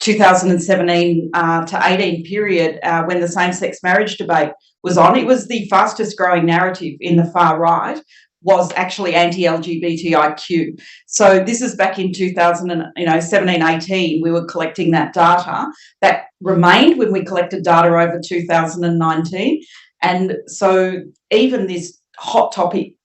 2017 to 18 period when the same-sex marriage debate was on. It was the fastest growing narrative in the far right, was actually anti-LGBTIQ. So this is back in 2017, 18, we were collecting that data. That remained when we collected data over 2019. And so even this hot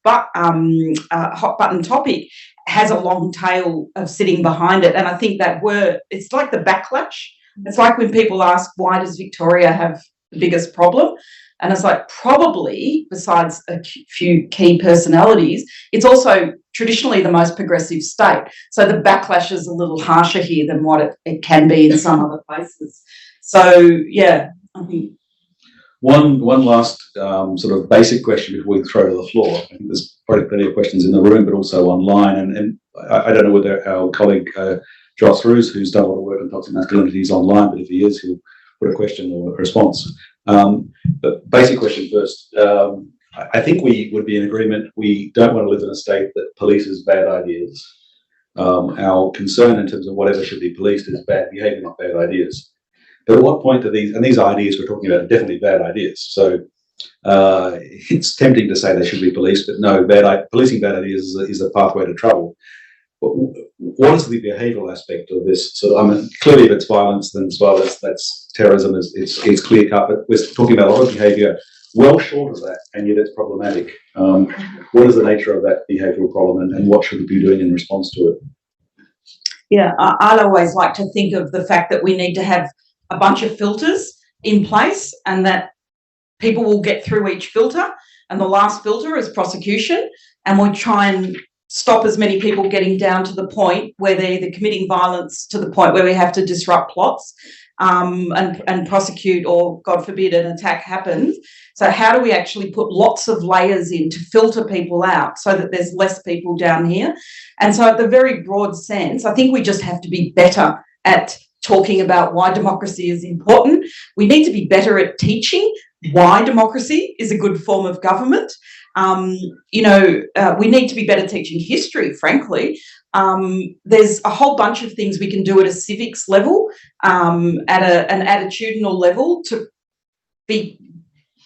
button topic has a long tail of sitting behind it. And I think it's like the backlash. It's like when people ask, why does Victoria have the biggest problem? And it's like, probably, besides a few key personalities, it's also traditionally the most progressive state. So the backlash is a little harsher here than what it can be in some other places. So, yeah, I think. One last sort of basic question before we throw to the floor. I think there's probably plenty of questions in the room, but also online. And I don't know whether our colleague Joss Roos, who's done a lot of work on toxic masculinity, is online, but if he is, he'll put a question or a response. But basic question first. I think we would be in agreement. We don't want to live in a state that polices bad ideas. Our concern in terms of whatever should be policed is bad behaviour, not bad ideas. But at what point do these ideas we're talking about are definitely bad ideas. So it's tempting to say they should be policed, but no, policing bad ideas is a pathway to trouble. what is the behavioural aspect of this? So, I mean, clearly, if it's violence, then as well that's terrorism. It's clear cut. But we're talking about a lot of behaviour well short of that, and yet it's problematic. What is the nature of that behavioural problem, and what should we be doing in response to it? Yeah, I'd always like to think of the fact that we need to have a bunch of filters in place, and that people will get through each filter, and the last filter is prosecution, and we'll try and stop as many people getting down to the point where they're either committing violence to the point where we have to disrupt plots and prosecute, or God forbid an attack happens. So how do we actually put lots of layers in to filter people out so that there's less people down here? And so at the very broad sense, I think we just have to be better at talking about why democracy is important. We need to be better at teaching why democracy is a good form of government. We need to be better teaching history, frankly. There's a whole bunch of things we can do at a civics level, at an attitudinal level, to be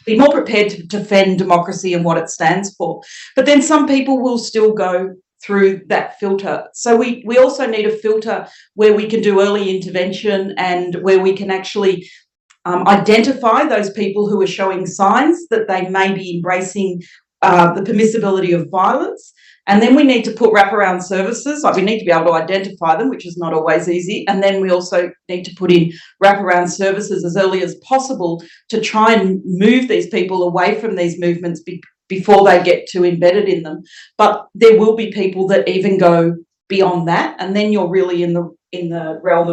more prepared to defend democracy and what it stands for. But then some people will still go through that filter. So we also need a filter where we can do early intervention, and where we can actually identify those people who are showing signs that they may be embracing the permissibility of violence. And then we need to put wraparound services, like we need to be able to identify them, which is not always easy. And then we also need to put in wraparound services as early as possible to try and move these people away from these movements before they get too embedded in them. But there will be people that even go beyond that, and then you're really in the realm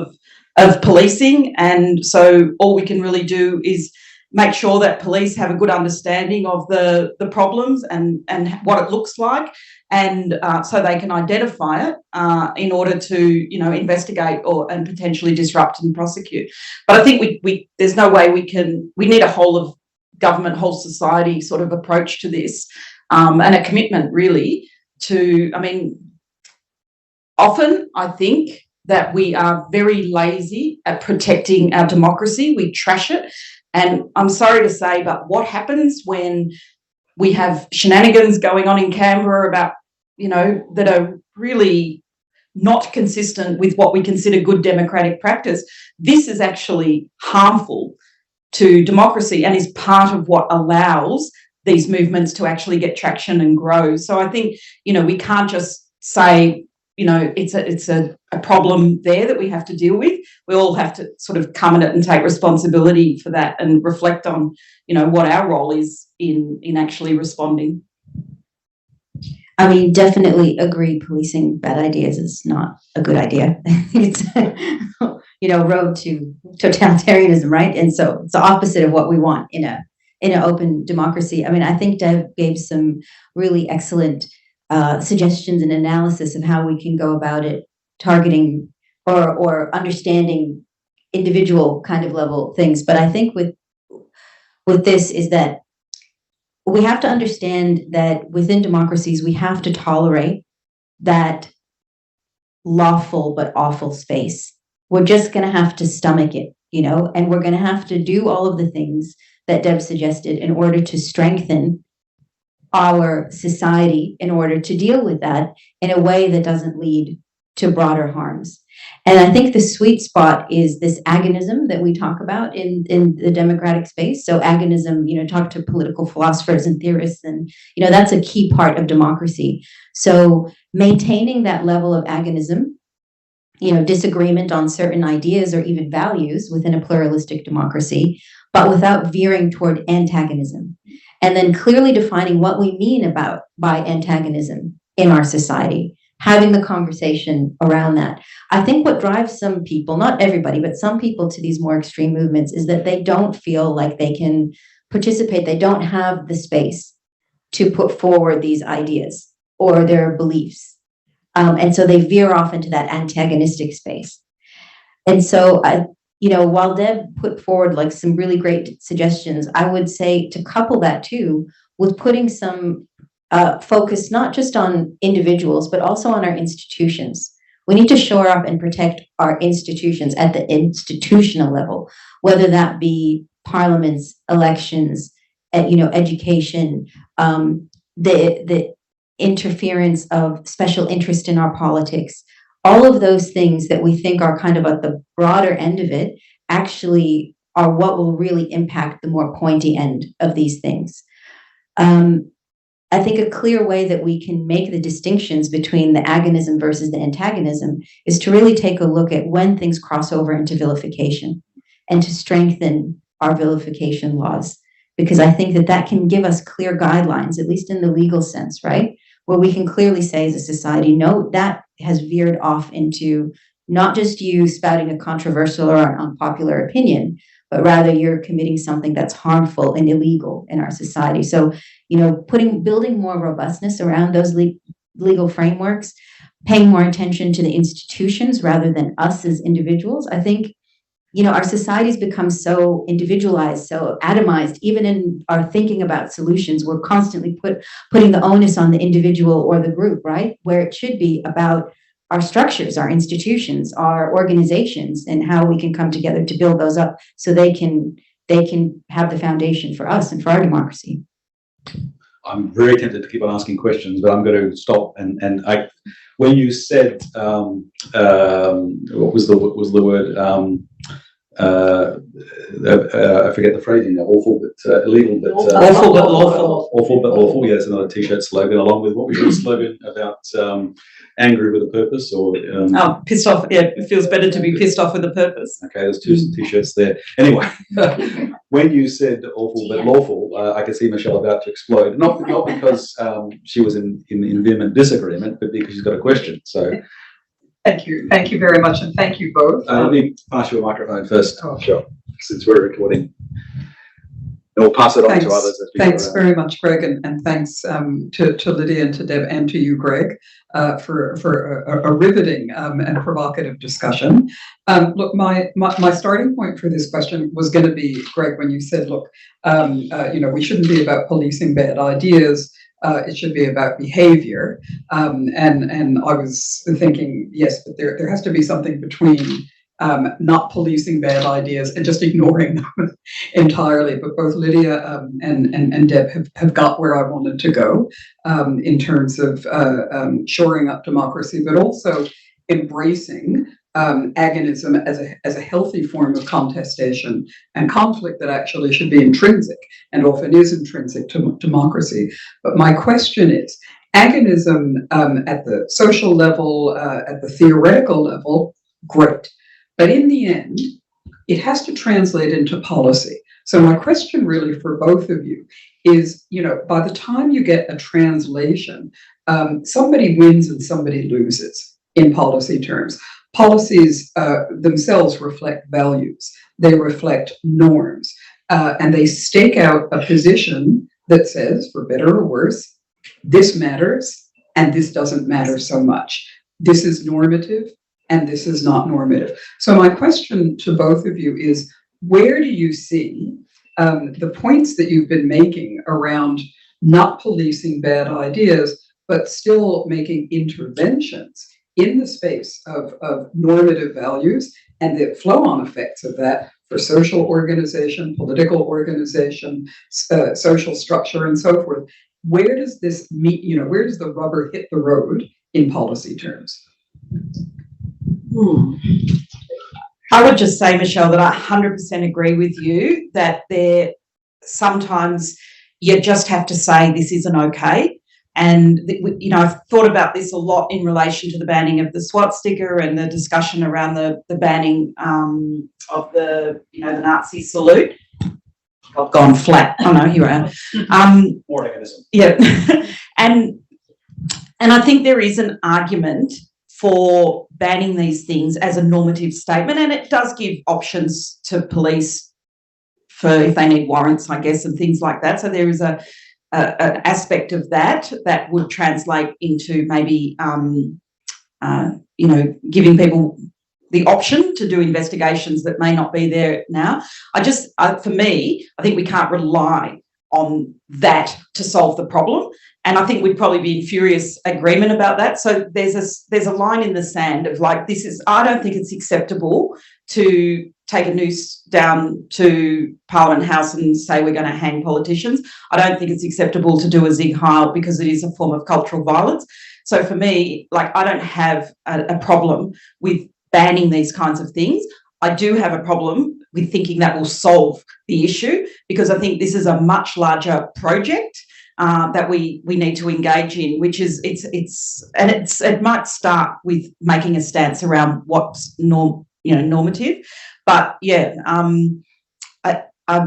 of policing. And so all we can really do is make sure that police have a good understanding of the problems and what it looks like, and so they can identify it in order to investigate and potentially disrupt and prosecute. But I think we there's no way we need a whole of government, whole society sort of approach to this, and a commitment really to, often I think that we are very lazy at protecting our democracy. We trash it. And I'm sorry to say, but what happens when we have shenanigans going on in Canberra about, that are really not consistent with what we consider good democratic practice? This is actually harmful to democracy and is part of what allows these movements to actually get traction and grow. So I think, we can't just say, it's a problem there that we have to deal with. We all have to sort of come at it and take responsibility for that and reflect on, what our role is in actually responding. Definitely agree. Policing bad ideas is not a good idea. It's, road to totalitarianism, right? And so it's the opposite of what we want in an open democracy. I think Deb gave some really excellent suggestions and analysis of how we can go about it, targeting or understanding individual kind of level things. But I think with this is that we have to understand that within democracies, we have to tolerate that lawful but awful space. We're just going to have to stomach it, and we're going to have to do all of the things that Deb suggested in order to strengthen our society, in order to deal with that in a way that doesn't lead to broader harms. And I think the sweet spot is this agonism that we talk about in the democratic space. So agonism, talk to political philosophers and theorists, and, that's a key part of democracy. So maintaining that level of agonism, disagreement on certain ideas or even values within a pluralistic democracy, but without veering toward antagonism. And then clearly defining what we mean by antagonism in our society, having the conversation around that. I think what drives some people, not everybody, but some people to these more extreme movements is that they don't feel like they can participate. They don't have the space to put forward these ideas or their beliefs. And so they veer off into that antagonistic space. And so, while Deb put forward some really great suggestions, I would say to couple that too with putting some focus not just on individuals, but also on our institutions. We need to shore up and protect our institutions at the institutional level, whether that be parliaments, elections, education, the interference of special interest in our politics. All of those things that we think are kind of at the broader end of it actually are what will really impact the more pointy end of these things. I think a clear way that we can make the distinctions between the agonism versus the antagonism is to really take a look at when things cross over into vilification and to strengthen our vilification laws. Because I think that that can give us clear guidelines, at least in the legal sense, right? Where we can clearly say as a society, no, that has veered off into not just you spouting a controversial or unpopular opinion, but rather you're committing something that's harmful and illegal in our society. So, building more robustness around those legal frameworks, paying more attention to the institutions rather than us as individuals. I think, our society's become so individualized, so atomized, even in our thinking about solutions, we're constantly putting the onus on the individual or the group, right? Where it should be about our structures, our institutions, our organizations, and how we can come together to build those up so they can have the foundation for us and for our democracy. I'm very tempted to keep on asking questions, but I'm going to stop. When you said, what was the word? I forget the phrasing now. Awful but illegal, but awful but lawful. Awful but lawful. Yeah, it's another T-shirt slogan, along with what was your slogan about angry with a purpose, or pissed off. Yeah, it feels better to be pissed off with a purpose. Okay, there's two T-shirts there. Anyway, when you said awful but lawful, I could see Michelle about to explode. Not because she was in vehement disagreement, but because she's got a question. So. Thank you very much, and thank you both. Let me pass you a microphone first, Oh. Michelle, since we're recording. And we'll pass it on to others. Thanks very much, Greg, and thanks to Lydia and to Deb and to you, Greg, for a riveting and provocative discussion. Look, my starting point for this question was going to be, Greg, when you said, look, we shouldn't be about policing bad ideas. It should be about behavior. And I was thinking, yes, but there has to be something between not policing bad ideas and just ignoring them entirely. But both Lydia and Deb have got where I wanted to go in terms of shoring up democracy, but also embracing agonism as a healthy form of contestation and conflict that actually should be intrinsic and often is intrinsic to democracy. But my question is, agonism at the social level, at the theoretical level, great. But in the end, it has to translate into policy. So my question really for both of you is, by the time you get a translation, somebody wins and somebody loses in policy terms. Policies themselves reflect values. They reflect norms. And they stake out a position that says, for better or worse, this matters and this doesn't matter so much. This is normative and this is not normative. So my question to both of you is, where do you see the points that you've been making around not policing bad ideas, but still making interventions in the space of normative values and the flow-on effects of that for social organization, political organization, social structure, and so forth? Where does this meet? Where does the rubber hit the road in policy terms? I would just say, Michelle, that I 100% agree with you that there sometimes you just have to say this isn't okay. And, I've thought about this a lot in relation to the banning of the SWAT sticker and the discussion around the banning of the Nazi salute. I've gone flat. Oh, no, here I am. More agonism. Yeah. and I think there is an argument for banning these things as a normative statement, and it does give options to police for if they need warrants, I guess, and things like that. So there is an aspect of that would translate into maybe, giving people the option to do investigations that may not be there now. For me, I think we can't rely on that to solve the problem. And I think we'd probably be in furious agreement about that. So there's a line in the sand of like, I don't think it's acceptable to take a noose down to Parliament House and say we're going to hang politicians. I don't think it's acceptable to do a Sieg Heil because it is a form of cultural violence. So for me, like, I don't have a problem with banning these kinds of things. I do have a problem with thinking that will solve the issue, because I think this is a much larger project that we need to engage in, which is it might start with making a stance around what's normative, but yeah, I'm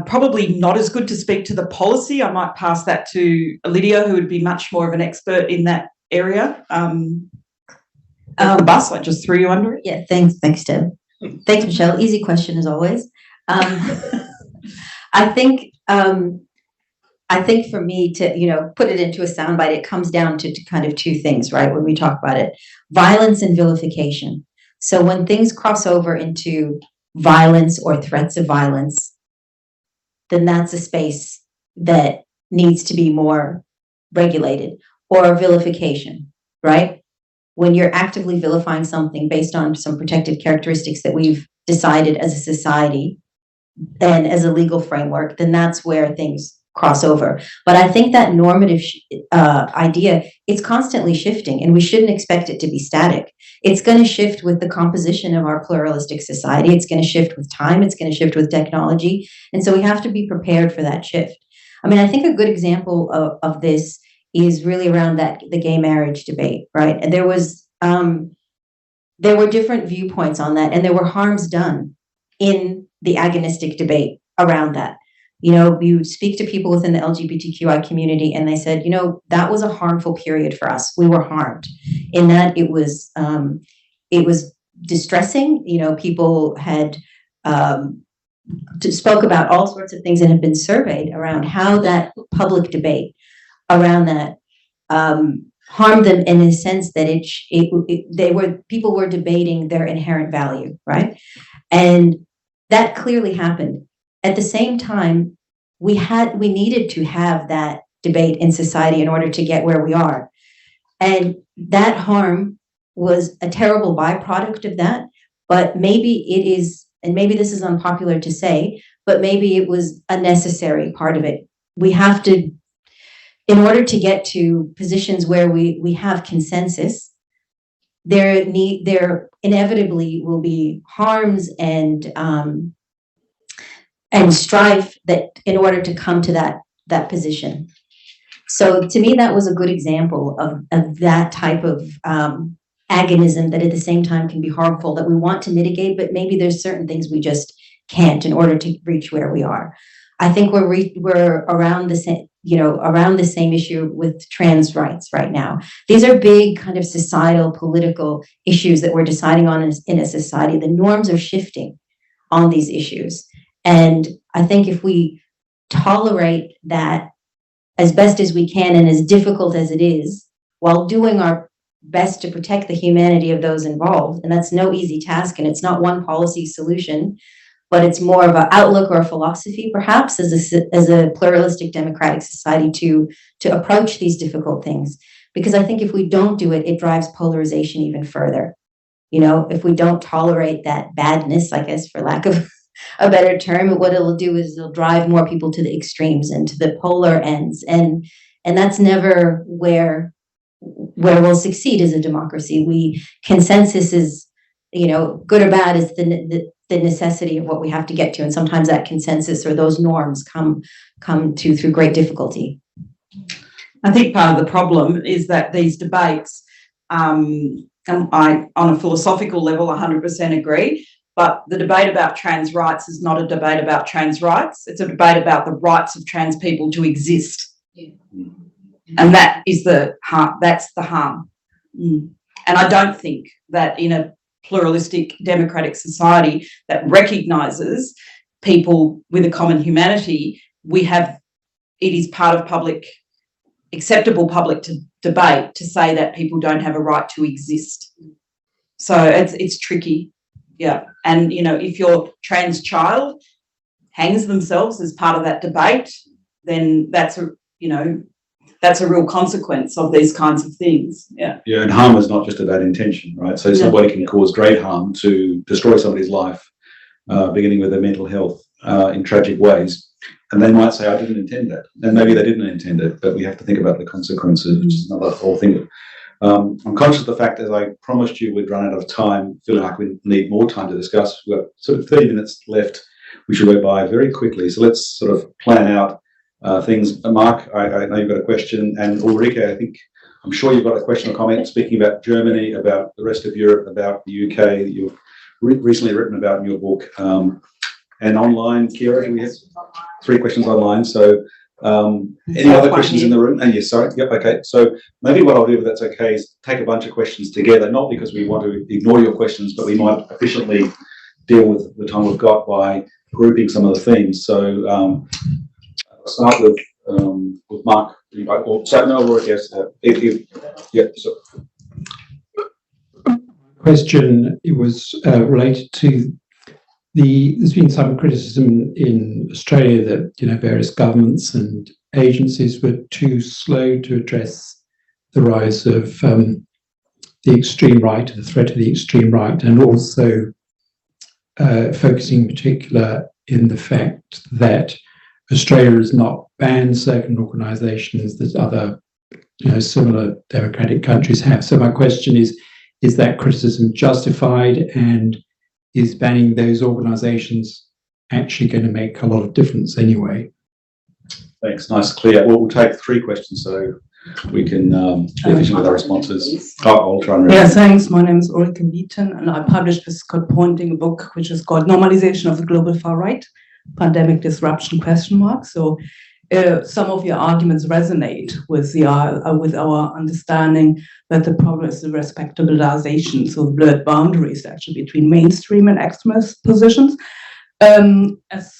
probably not as good to speak to the policy. I might pass that to Lydia, who would be much more of an expert in that area. The bus, I just threw you under it. Yeah, thanks, Deb. Thanks, Michelle. Easy question as always. I think for me to, put it into a soundbite, it comes down to kind of two things, right? When we talk about it, violence and vilification. So when things cross over into violence or threats of violence, then that's a space that needs to be more regulated. Or vilification, right? When you're actively vilifying something based on some protected characteristics that we've decided as a society and as a legal framework, then that's where things cross over. But I think that normative idea, it's constantly shifting, and we shouldn't expect it to be static. It's going to shift with the composition of our pluralistic society. It's going to shift with time. It's going to shift with technology. And so we have to be prepared for that shift. I mean, I think a good example of this is really around the gay marriage debate, right? And there were different viewpoints on that, and there were harms done in the agonistic debate around that. You speak to people within the LGBTQI community, and they said, that was a harmful period for us. We were harmed in that it was distressing. People had spoke about all sorts of things and have been surveyed around how that public debate around that harmed them, in a sense that people were debating their inherent value, right? And that clearly happened. At the same time, we needed to have that debate in society in order to get where we are. And that harm was a terrible byproduct of that, but maybe it is, and maybe this is unpopular to say, but maybe it was a necessary part of it. We have to, in order to get to positions where we have consensus, there inevitably will be harms and strife that in order to come to that position. So to me, that was a good example of that type of agonism that at the same time can be harmful, that we want to mitigate, but maybe there's certain things we just can't in order to reach where we are. I think we're around the same, around the same issue with trans rights right now. These are big kind of societal, political issues that we're deciding on in a society. The norms are shifting on these issues. And I think if we tolerate that as best as we can, and as difficult as it is, while doing our best to protect the humanity of those involved, and that's no easy task, and it's not one policy solution, but it's more of an outlook or a philosophy, perhaps, as a pluralistic democratic society to approach these difficult things. Because I think if we don't do it, it drives polarization even further. If we don't tolerate that badness, I guess, for lack of a better term, what it'll do is it'll drive more people to the extremes and to the polar ends. And that's never where we'll succeed as a democracy. Consensus is, good or bad, is the necessity of what we have to get to, and sometimes that consensus or those norms come through great difficulty. I think part of the problem is that these debates, on a philosophical level, 100% agree, but the debate about trans rights is not a debate about trans rights. It's a debate about the rights of trans people to exist, and that is the harm. That's the harm. And I don't think that in a pluralistic democratic society that recognises people with a common humanity, it is part of acceptable public debate to say that people don't have a right to exist. So it's tricky, yeah. And if your trans child hangs themselves as part of that debate, then that's a real consequence of these kinds of things. Yeah. Yeah, and harm is not just about intention, right? So somebody can cause great harm to destroy somebody's life beginning with their mental health in tragic ways. And they might say, I didn't intend that. And maybe they didn't intend it, but we have to think about the consequences, which is another whole thing. I'm conscious of the fact, as I promised you, we'd run out of time, feeling like we need more time to discuss. We've got sort of 30 minutes left. We should go by very quickly. So let's sort of plan out things. Mark, I know you've got a question. And Ulrike, I'm sure you've got a question or comment speaking about Germany, about the rest of Europe, about the UK that you've recently written about in your book. And online, Kira, do we have 3 questions online? So any other questions in the room? And yes, sorry. Yep, okay. So maybe what I'll do, if that's okay, is take a bunch of questions together, not because we want to ignore your questions, but we might efficiently deal with the time we've got by grouping some of the themes. So I'll start with Mark. So no, Roy, yes. So. Question, it was related to there's been some criticism in Australia that various governments and agencies were too slow to address the rise of the extreme right, the threat of the extreme right, and also focusing in particular in the fact that Australia has not banned certain organisations that other similar democratic countries have. So my question is that criticism justified, and is banning those organisations actually going to make a lot of difference anyway? Thanks. Nice, clear. We'll take 3 questions so we can be efficient with our responses. I'll try and read. Yeah, thanks. My name is Ulrike Deakin, and I published with Scott Pointing a book which is called Normalization of the Global Far Right, Pandemic Disruption ? So some of your arguments resonate with our understanding that the problem is the respectabilization, so the blurred boundaries actually between mainstream and extremist positions. As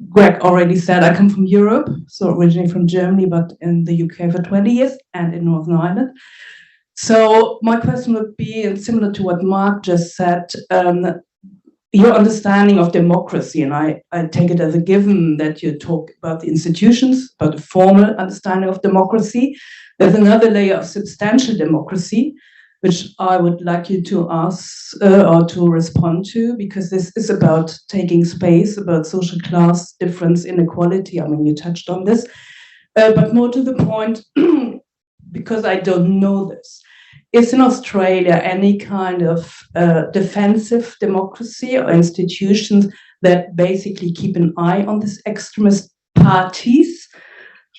Greg already said, I come from Europe, so originally from Germany, but in the UK for 20 years and in Northern Ireland. So my question would be, and similar to what Mark just said, your understanding of democracy, and I take it as a given that you talk about the institutions, about the formal understanding of democracy. There's another layer of substantial democracy, which I would like you to ask or to respond to, because this is about taking space, about social class difference, inequality. I mean, you touched on this, but more to the point, because I don't know this. Is in Australia any kind of defensive democracy or institutions that basically keep an eye on these extremist parties?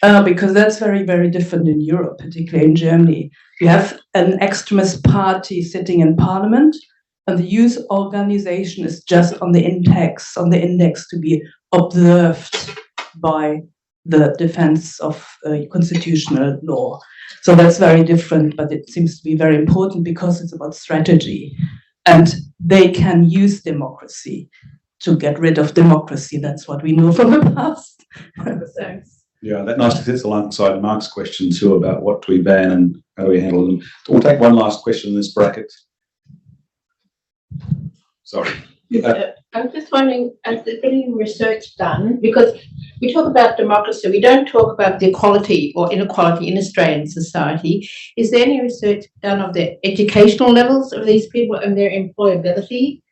Because that's very, very different in Europe, particularly in Germany. You have an extremist party sitting in parliament, and the youth organization is just on the index to be observed by the defense of constitutional law. So that's very different, but it seems to be very important because it's about strategy. And they can use democracy to get rid of democracy. That's what we know from the past. Thanks. Yeah, that nicely sits alongside Mark's question too about what do we ban and how do we handle them. We'll take one last question in this bracket. Sorry. I'm just wondering, has there been any research done? Because we talk about democracy, we don't talk about the equality or inequality in Australian society. Is there any research done of the educational levels of these people and their employability?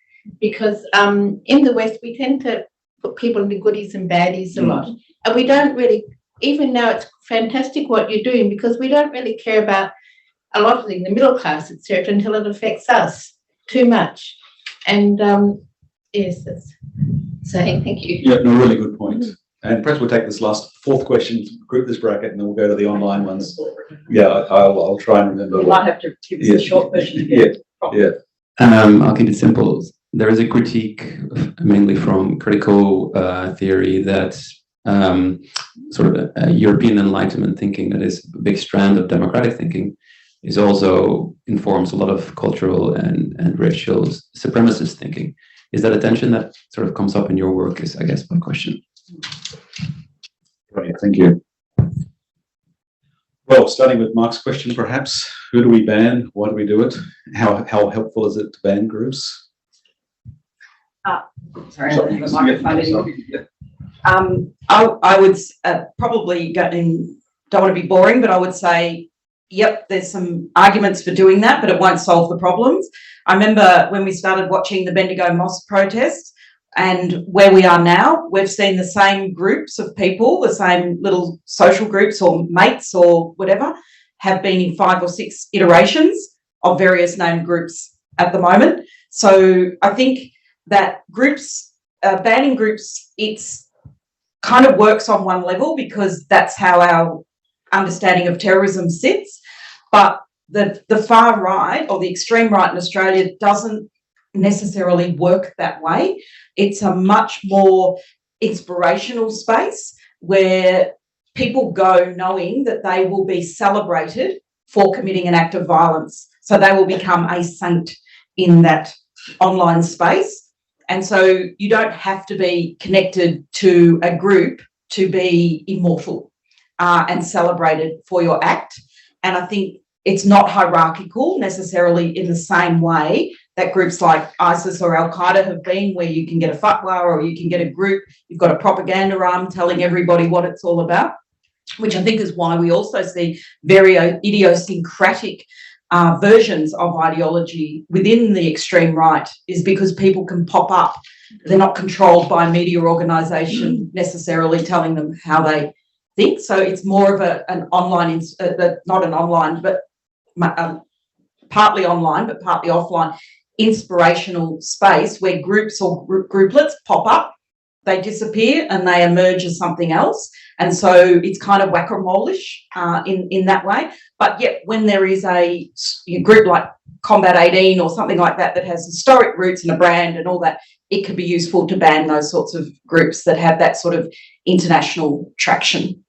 Because in the West, we tend to put people into goodies and baddies a lot. And we don't really, even now it's fantastic what you're doing, because we don't really care about a lot of things, the middle class, etc., until it affects us too much. And yes, that's saying thank you. Yeah, no, really good point. And perhaps we'll take this last 4th question, group this bracket, and then we'll go to the online ones. Yeah, I'll try and remember. You might have to give us a short version. I'll keep it simple. There is a critique, mainly from critical theory, that sort of European Enlightenment thinking, that is a big strand of democratic thinking, is also informs a lot of cultural and racial supremacist thinking. Is that a tension that sort of comes up in your work, is I guess my question. Great, thank you. Well, starting with Mark's question, perhaps, who do we ban? Why do we do it? How helpful is it to ban groups? Sorry, I don't have a microphone anymore. I would probably, don't want to be boring, but I would say, yep, there's some arguments for doing that, but it won't solve the problems. I remember when we started watching the Bendigo Mosque protests, And where we are now, we've seen the same groups of people, the same little social groups or mates or whatever, have been in 5 or 6 iterations of various named groups at the moment. So I think that groups, banning groups, it's kind of works on one level because that's how our understanding of terrorism sits. But the far right or the extreme right in Australia doesn't necessarily work that way. It's a much more inspirational space where people go knowing that they will be celebrated for committing an act of violence. So they will become a saint in that online space. And so you don't have to be connected to a group to be immortal and celebrated for your act. And I think it's not hierarchical necessarily in the same way that groups like ISIS or Al-Qaeda have been, where you can get a fatwa or you can get a group, you've got a propaganda arm telling everybody what it's all about, which I think is why we also see very idiosyncratic versions of ideology within the extreme right, is because people can pop up. They're not controlled by a media organisation necessarily telling them how they think. So it's more of an online, not an online, but partly online, but partly offline, inspirational space where groups or grouplets pop up, they disappear and they emerge as something else. And so it's kind of whack-a-mole-ish in that way. But yet when there is a group like Combat 18 or something like that that has historic roots and a brand and all that, it could be useful to ban those sorts of groups that have that sort of international traction.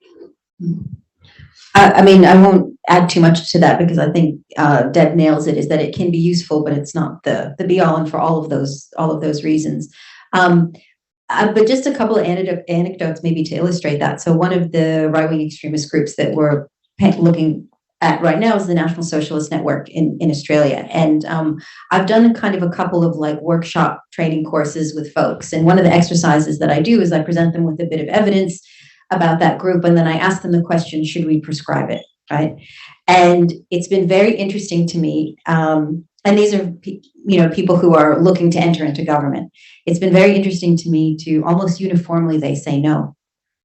I mean, I won't add too much to that because I think Deb nails it, is that it can be useful, but it's not the be all and for all of those reasons. But just a couple of anecdotes maybe to illustrate that. So one of the right-wing extremist groups that we're looking at right now is the National Socialist Network in Australia. And I've done kind of a couple of like workshop training courses with folks. And one of the exercises that I do is I present them with a bit of evidence about that group. And then I ask them the question, should we prescribe it, right? And it's been very interesting to me. And these are, people who are looking to enter into government. It's been very interesting to me to almost uniformly they say no,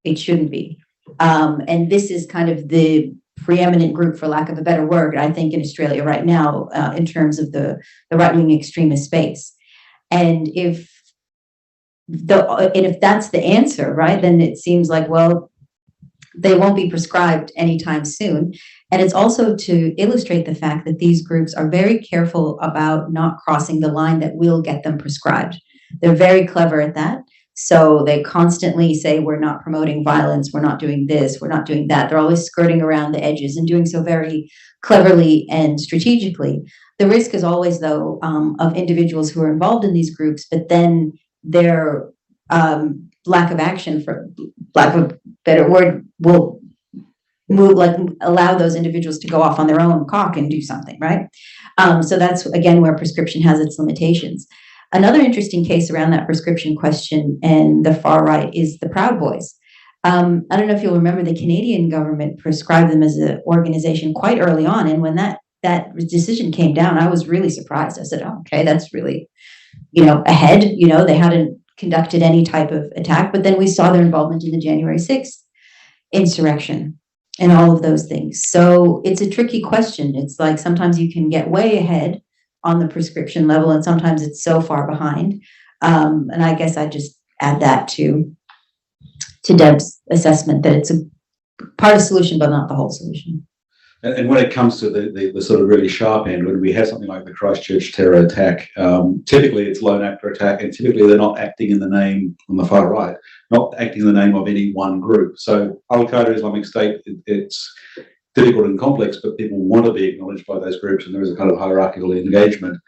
it shouldn't be. And this is kind of the preeminent group, for lack of a better word, I think, in Australia right now, in terms of the right-wing extremist space. And if that's the answer, right, then it seems like, well, they won't be prescribed anytime soon. And it's also to illustrate the fact that these groups are very careful about not crossing the line that will get them prescribed. They're very clever at that. So they constantly say, we're not promoting violence, we're not doing this, we're not doing that. They're always skirting around the edges and doing so very cleverly and strategically. The risk is always, though, of individuals who are involved in these groups, but then their lack of action, for lack of a better word, will allow those individuals to go off on their own cock and do something, right? So that's, again, where prescription has its limitations. Another interesting case around that prescription question and the far right is the Proud Boys. I don't know if you'll remember, the Canadian government prescribed them as an organization quite early on. And when that decision came down, I was really surprised. I said, oh, okay, that's really, ahead. They hadn't conducted any type of attack, but then we saw their involvement in the January 6th insurrection and all of those things. So it's a tricky question. It's like sometimes you can get way ahead on the prescription level, and sometimes it's so far behind. And I guess I just add that to Deb's assessment that it's a part of the solution, but not the whole solution. And when it comes to the sort of really sharp end, when we have something like the Christchurch terror attack, typically it's lone actor attack, and typically they're not acting in the name on the far right, not acting in the name of any one group. So Al-Qaeda, Islamic State, it's difficult and complex, but people want to be acknowledged by those groups, and there is a kind of hierarchical engagement.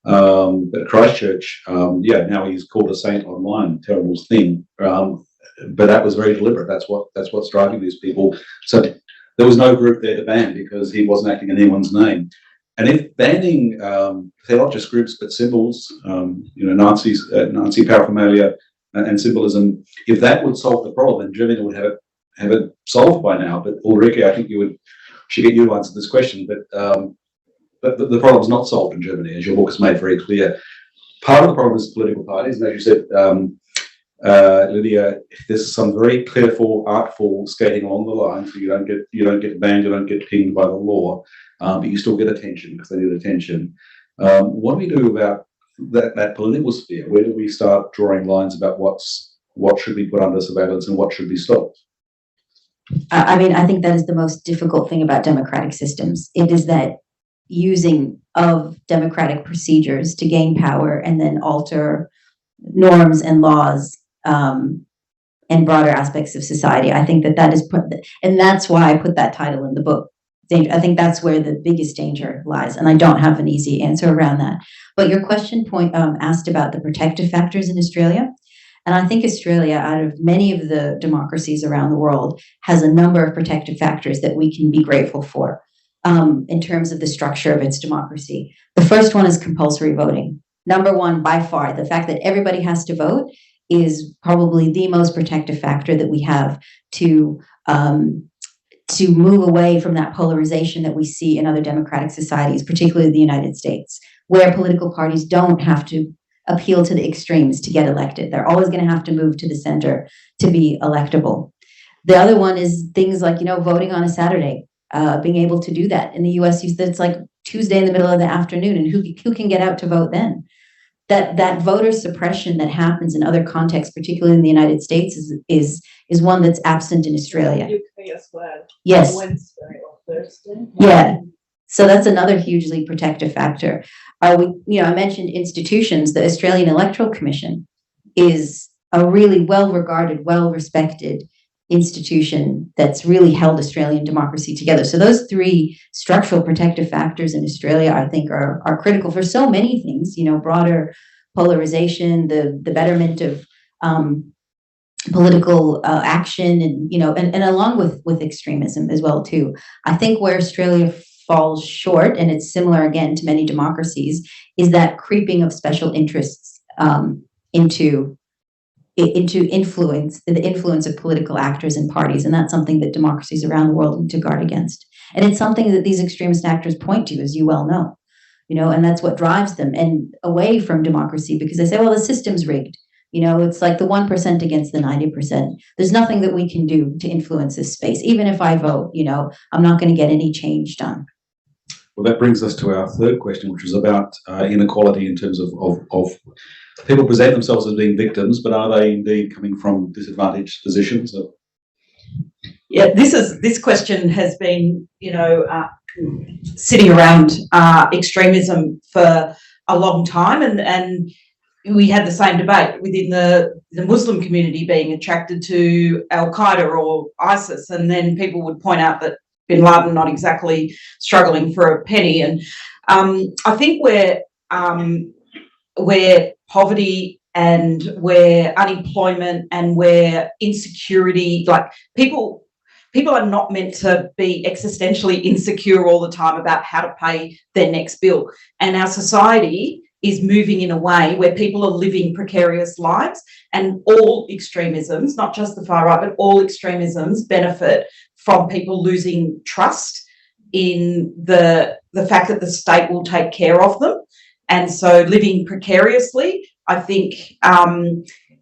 But Christchurch, now he's called a saint online, terrible thing. But that was very deliberate. That's what's driving these people. So there was no group there to ban because he wasn't acting in anyone's name. And if banning, they're not just groups but symbols, Nazis, Nazi paraphernalia and symbolism, if that would solve the problem, then Germany would have it solved by now. But Ulrike, I think should get you to answer this question. But the problem's not solved in Germany, as your book has made very clear. part of the problem is political parties, and as you said, Lydia, there's some very careful, artful skating along the line, so you don't get banned, you don't get pinged by the law, but you still get attention because they need attention. What do we do about that political sphere? Where do we start drawing lines about what should be put under surveillance and what should be stopped? I mean, I think that is the most difficult thing about democratic systems. It is that using of democratic procedures to gain power and then alter norms and laws and broader aspects of society. I think that is and that's why I put that title in the book. I think that's where the biggest danger lies, and I don't have an easy answer around that. But your question asked about the protective factors in Australia. And I think Australia, out of many of the democracies around the world, has a number of protective factors that we can be grateful for in terms of the structure of its democracy. The first one is compulsory voting. Number one, by far, the fact that everybody has to vote is probably the most protective factor that we have to move away from that polarization that we see in other democratic societies, particularly the United States, where political parties don't have to appeal to the extremes to get elected. They're always going to have to move to the center to be electable. The other one is things like, voting on a Saturday, being able to do that. In the US, it's like Tuesday in the middle of the afternoon, and who can get out to vote then? That voter suppression that happens in other contexts, particularly in the United States, is one that's absent in Australia. UK as well. Yes. Wednesday or Thursday. Yeah. So that's another hugely protective factor. I mentioned institutions. The Australian Electoral Commission is a really well-regarded, well-respected institution that's really held Australian democracy together. So those three structural protective factors in Australia, I think, are critical for so many things. Broader polarization, the betterment of political action, and along with extremism as well too. I think where Australia falls short, and it's similar again to many democracies, is that creeping of special interests into influence, the influence of political actors and parties, and that's something that democracies around the world need to guard against. And it's something that these extremist actors point to, as you well know, and that's what drives them and away from democracy, because they say, well, the system's rigged. It's like the 1% against the 90%. There's nothing that we can do to influence this space. Even if I vote, I'm not going to get any change done. Well, that brings us to our third question, which is about inequality in terms of people present themselves as being victims, but are they indeed coming from disadvantaged positions? Yeah, this question has been, sitting around extremism for a long time, and we had the same debate within the Muslim community being attracted to Al Qaeda or ISIS, and then people would point out that Bin Laden not exactly struggling for a penny, and I think where poverty and where unemployment and where insecurity, like people are not meant to be existentially insecure all the time about how to pay their next bill. And our society is moving in a way where people are living precarious lives, and all extremisms, not just the far right, but all extremisms benefit from people losing trust in the fact that the state will take care of them. And so living precariously, I think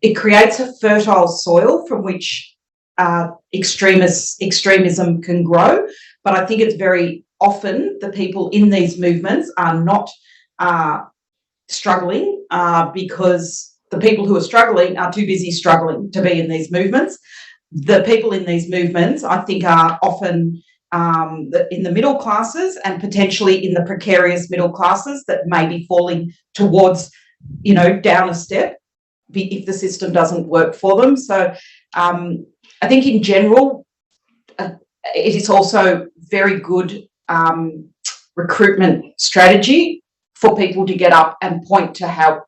it creates a fertile soil from which extremism can grow. But I think it's very often the people in these movements are not struggling because the people who are struggling are too busy struggling to be in these movements. The people in these movements, I think, are often in the middle classes and potentially in the precarious middle classes that may be falling towards, down a step if the system doesn't work for them. So I think in general, it is also very good recruitment strategy for people to get up and point to how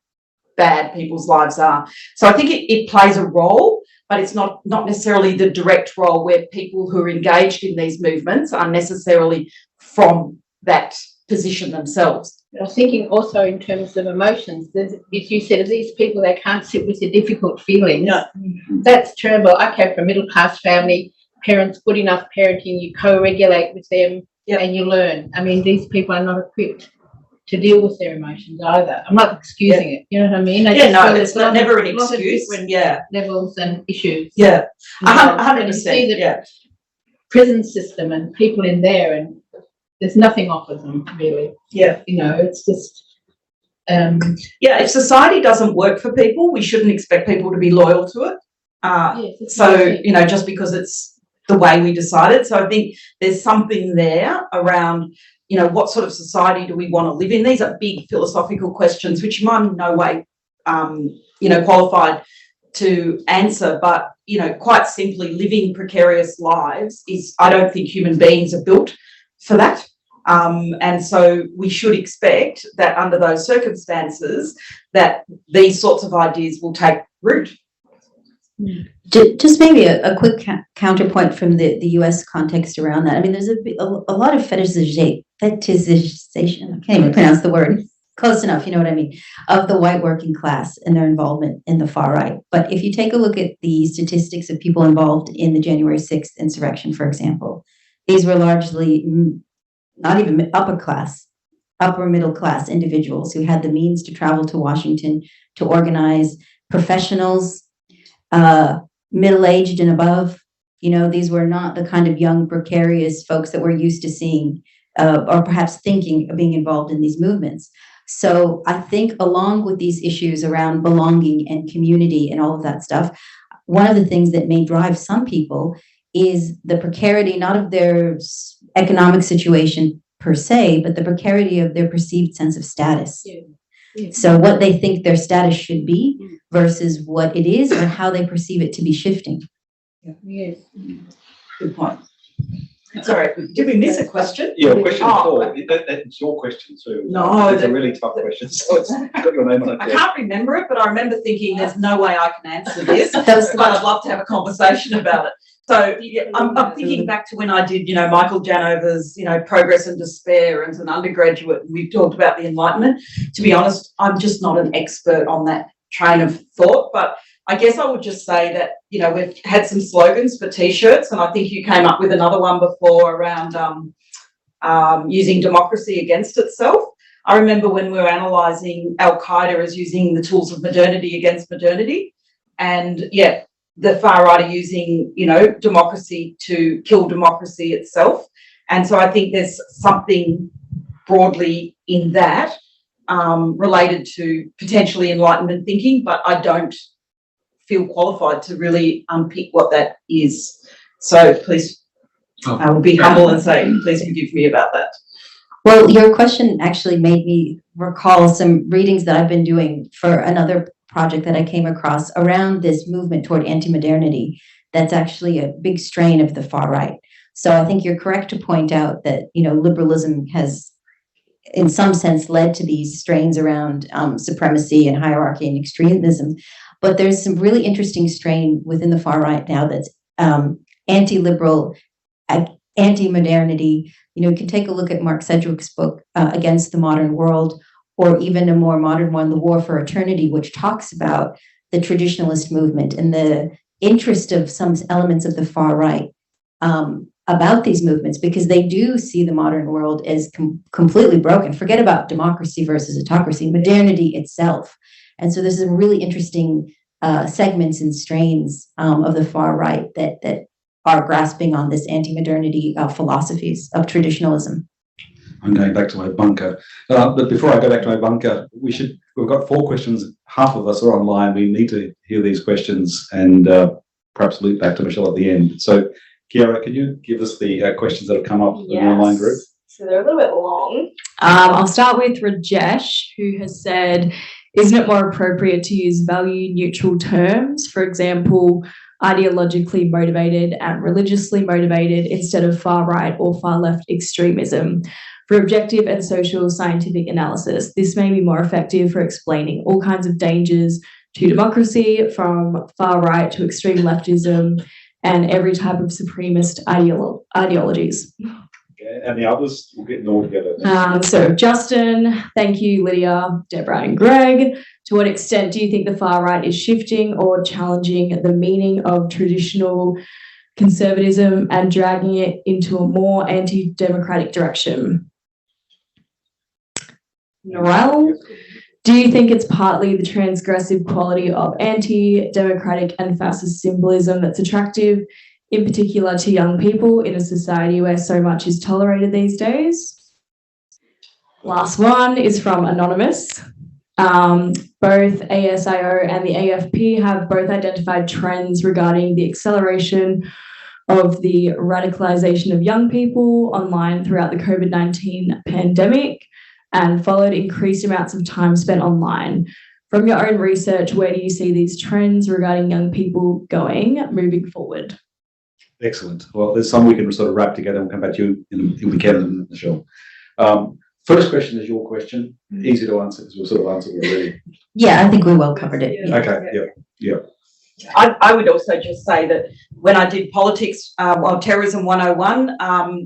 bad people's lives are. So I think it plays a role, but it's not necessarily the direct role where people who are engaged in these movements are necessarily from that position themselves. I was thinking also in terms of emotions. As you said, these people, they can't sit with the difficult feelings. No. That's terrible. I came from a middle-class family, parents, good enough parenting, you co-regulate with them. Yep. And you learn. I mean, these people are not equipped to deal with their emotions either. I'm not excusing it. You know what I mean? It's never an excuse. Levels and issues. Yeah, 100%. See the prison system and people in there, and there's nothing off of them really. Yeah, it's just. If society doesn't work for people, we shouldn't expect people to be loyal to it. Just because it's the way we decided. So I think there's something there around, what sort of society do we want to live in? These are big philosophical questions, which I'm in no way, qualified to answer. But, quite simply, living precarious lives I don't think human beings are built for that. And so we should expect that under those circumstances that these sorts of ideas will take root. Just maybe a quick counterpoint from the US context around that. I mean, there's a lot of fetishization, I can't even pronounce the word, close enough, you know what I mean, of the white working class and their involvement in the far right. But if you take a look at the statistics of people involved in the January 6th insurrection, for example, these were largely not even upper middle class individuals who had the means to travel to Washington to organize, professionals, middle-aged and above. These were not the kind of young, precarious folks that we're used to seeing or perhaps thinking of being involved in these movements. So I think along with these issues around belonging and community and all of that stuff, one of the things that may drive some people is the precarity, not of their economic situation per se, but the precarity of their perceived sense of status. Yeah. So what they think their status should be versus what it is or how they perceive it to be shifting. Yes. Good point. Sorry, did we miss a question? Yeah, question 4. That's your question too. No, it's a really tough question. So it's got your name on it. I can't remember it, but I remember thinking there's no way I can answer this, but I'd love to have a conversation about it. So I'm thinking back to when I did, Michael Janover's, Progress and Despair as an undergraduate, and we talked about the Enlightenment. To be honest, I'm just not an expert on that train of thought, but I guess I would just say that, we've had some slogans for T-shirts, and I think you came up with another one before around using democracy against itself. I remember when we were analysing Al-Qaeda as using the tools of modernity against modernity, and the far right are using, democracy to kill democracy itself. And so I think there's something broadly in that related to potentially Enlightenment thinking, but I don't feel qualified to really unpick what that is. So please, I will be humble and say, please forgive me about that. Well, your question actually made me recall some readings that I've been doing for another project that I came across around this movement toward anti-modernity. That's actually a big strain of the far right. So I think you're correct to point out that, liberalism has, in some sense, led to these strains around supremacy and hierarchy and extremism. But there's some really interesting strain within the far right now that's anti-liberal, anti-modernity. You can take a look at Mark Sedgwick's book, Against the Modern World, or even a more modern one, The War for Eternity, which talks about the traditionalist movement and the interest of some elements of the far right about these movements, because they do see the modern world as completely broken. Forget about democracy versus autocracy, modernity itself. And so there's some really interesting segments and strains of the far right that are grasping on this anti-modernity philosophies of traditionalism. I'm going back to my bunker. But before I go back to my bunker, we've got 4 questions. Half of us are online. We need to hear these questions and perhaps loop back to Michelle at the end. So, Kiara, can you give us the questions that have come up in the online group? So they're a little bit long. I'll start with Rajesh, who has said, isn't it more appropriate to use value-neutral terms, for example, ideologically motivated and religiously motivated, instead of far-right or far-left extremism? For objective and social scientific analysis, this may be more effective for explaining all kinds of dangers to democracy, from far-right to extreme leftism, and every type of supremacist ideologies. Okay, and the others, we'll get them all together. So Justin, thank you, Lydia, Deborah and Greg. To what extent do you think the far right is shifting or challenging the meaning of traditional conservatism and dragging it into a more anti-democratic direction? Narelle. Do you think it's partly the transgressive quality of anti-democratic and fascist symbolism that's attractive, in particular to young people in a society where so much is tolerated these days? Last one is from Anonymous. Both ASIO and the AFP have both identified trends regarding the acceleration of the radicalisation of young people online throughout the COVID-19 pandemic and followed increased amounts of time spent online. From your own research, where do you see these trends regarding young people going moving forward? Excellent. Well, there's some we can sort of wrap together and come back to you if we can in the show. First question is your question. Easy to answer because we'll sort of answer it already. Yeah, I think we well covered it. Yeah. Okay, yeah. I would also just say that when I did politics, Terrorism 101,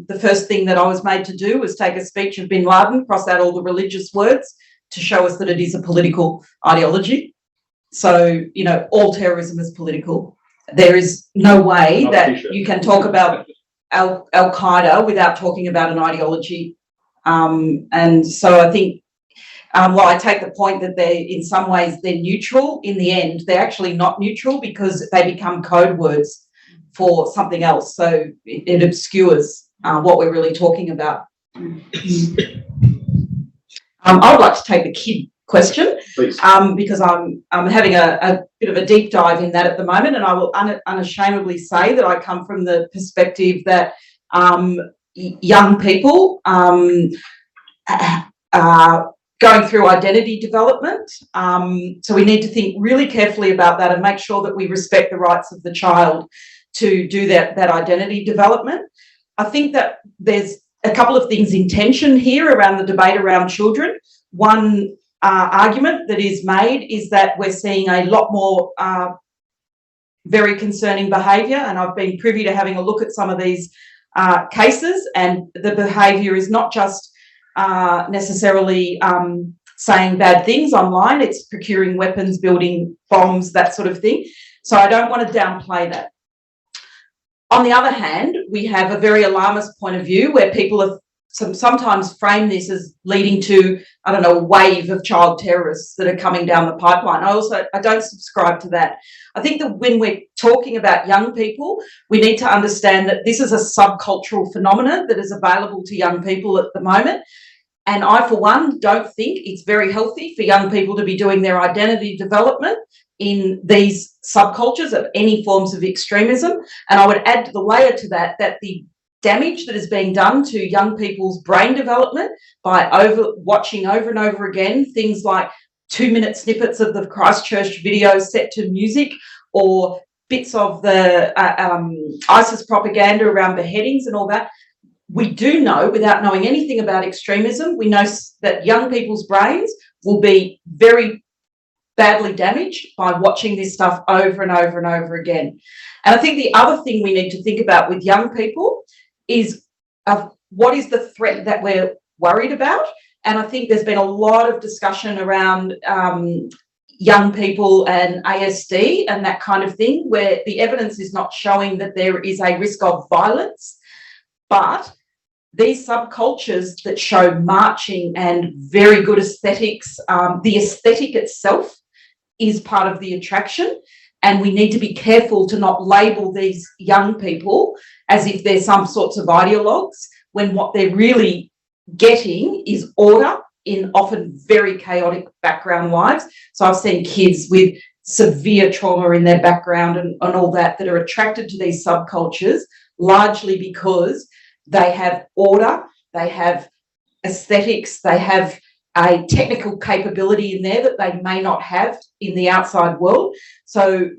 the first thing that I was made to do was take a speech of Bin Laden, cross out all the religious words to show us that it is a political ideology. So, you know, all terrorism is political. There is no way that you can talk about Al-Qaeda without talking about an ideology. And so I think, while I take the point that in some ways they're neutral, in the end, they're actually not neutral because they become code words for something else. So it obscures what we're really talking about. I would like to take the kid question, please, because I'm having a bit of a deep dive in that at the moment, and I will unashamedly say that I come from the perspective that young people are going through identity development. So we need to think really carefully about that and make sure that we respect the rights of the child to do that identity development. I think that there's a couple of things in tension here around the debate around children. One argument that is made is that we're seeing a lot more very concerning behaviour, and I've been privy to having a look at some of these cases, and the behaviour is not just necessarily saying bad things online, it's procuring weapons, building bombs, that sort of thing. So I don't want to downplay that. On the other hand, we have a very alarmist point of view where people have sometimes frame this as leading to, I don't know, a wave of child terrorists that are coming down the pipeline. I don't subscribe to that. I think that when we're talking about young people, we need to understand that this is a subcultural phenomenon that is available to young people at the moment. And I, for one, don't think it's very healthy for young people to be doing their identity development in these subcultures of any forms of extremism. And I would add to the layer to that the damage that is being done to young people's brain development by watching over and over again things like 2-minute snippets of the Christchurch video set to music, or bits of the ISIS propaganda around beheadings and all that. We do know, without knowing anything about extremism, we know that young people's brains will be very badly damaged by watching this stuff over and over and over again. And I think the other thing we need to think about with young people is what is the threat that we're worried about. And I think there's been a lot of discussion around young people and ASD and that kind of thing, where the evidence is not showing that there is a risk of violence. But these subcultures that show marching and very good aesthetics, the aesthetic itself is part of the attraction. And we need to be careful to not label these young people as if they're some sorts of ideologues, when what they're really getting is order in often very chaotic background lives. So I've seen kids with severe trauma in their background and all that are attracted to these subcultures, largely because they have order, they have aesthetics, they have a technical capability in there that they may not have in the outside world. So,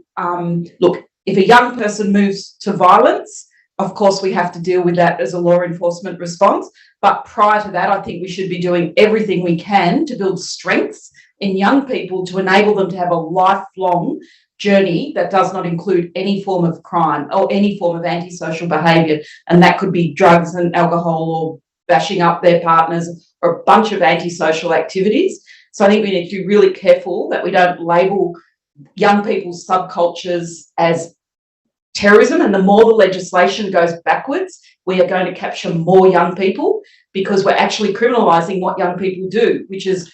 look, if a young person moves to violence, of course we have to deal with that as a law enforcement response. But prior to that, I think we should be doing everything we can to build strengths in young people to enable them to have a lifelong journey that does not include any form of crime or any form of antisocial behaviour. And that could be drugs and alcohol or bashing up their partners or a bunch of antisocial activities. So I think we need to be really careful that we don't label young people's subcultures as terrorism, and the more the legislation goes backwards, we are going to capture more young people, because we're actually criminalising what young people do, which is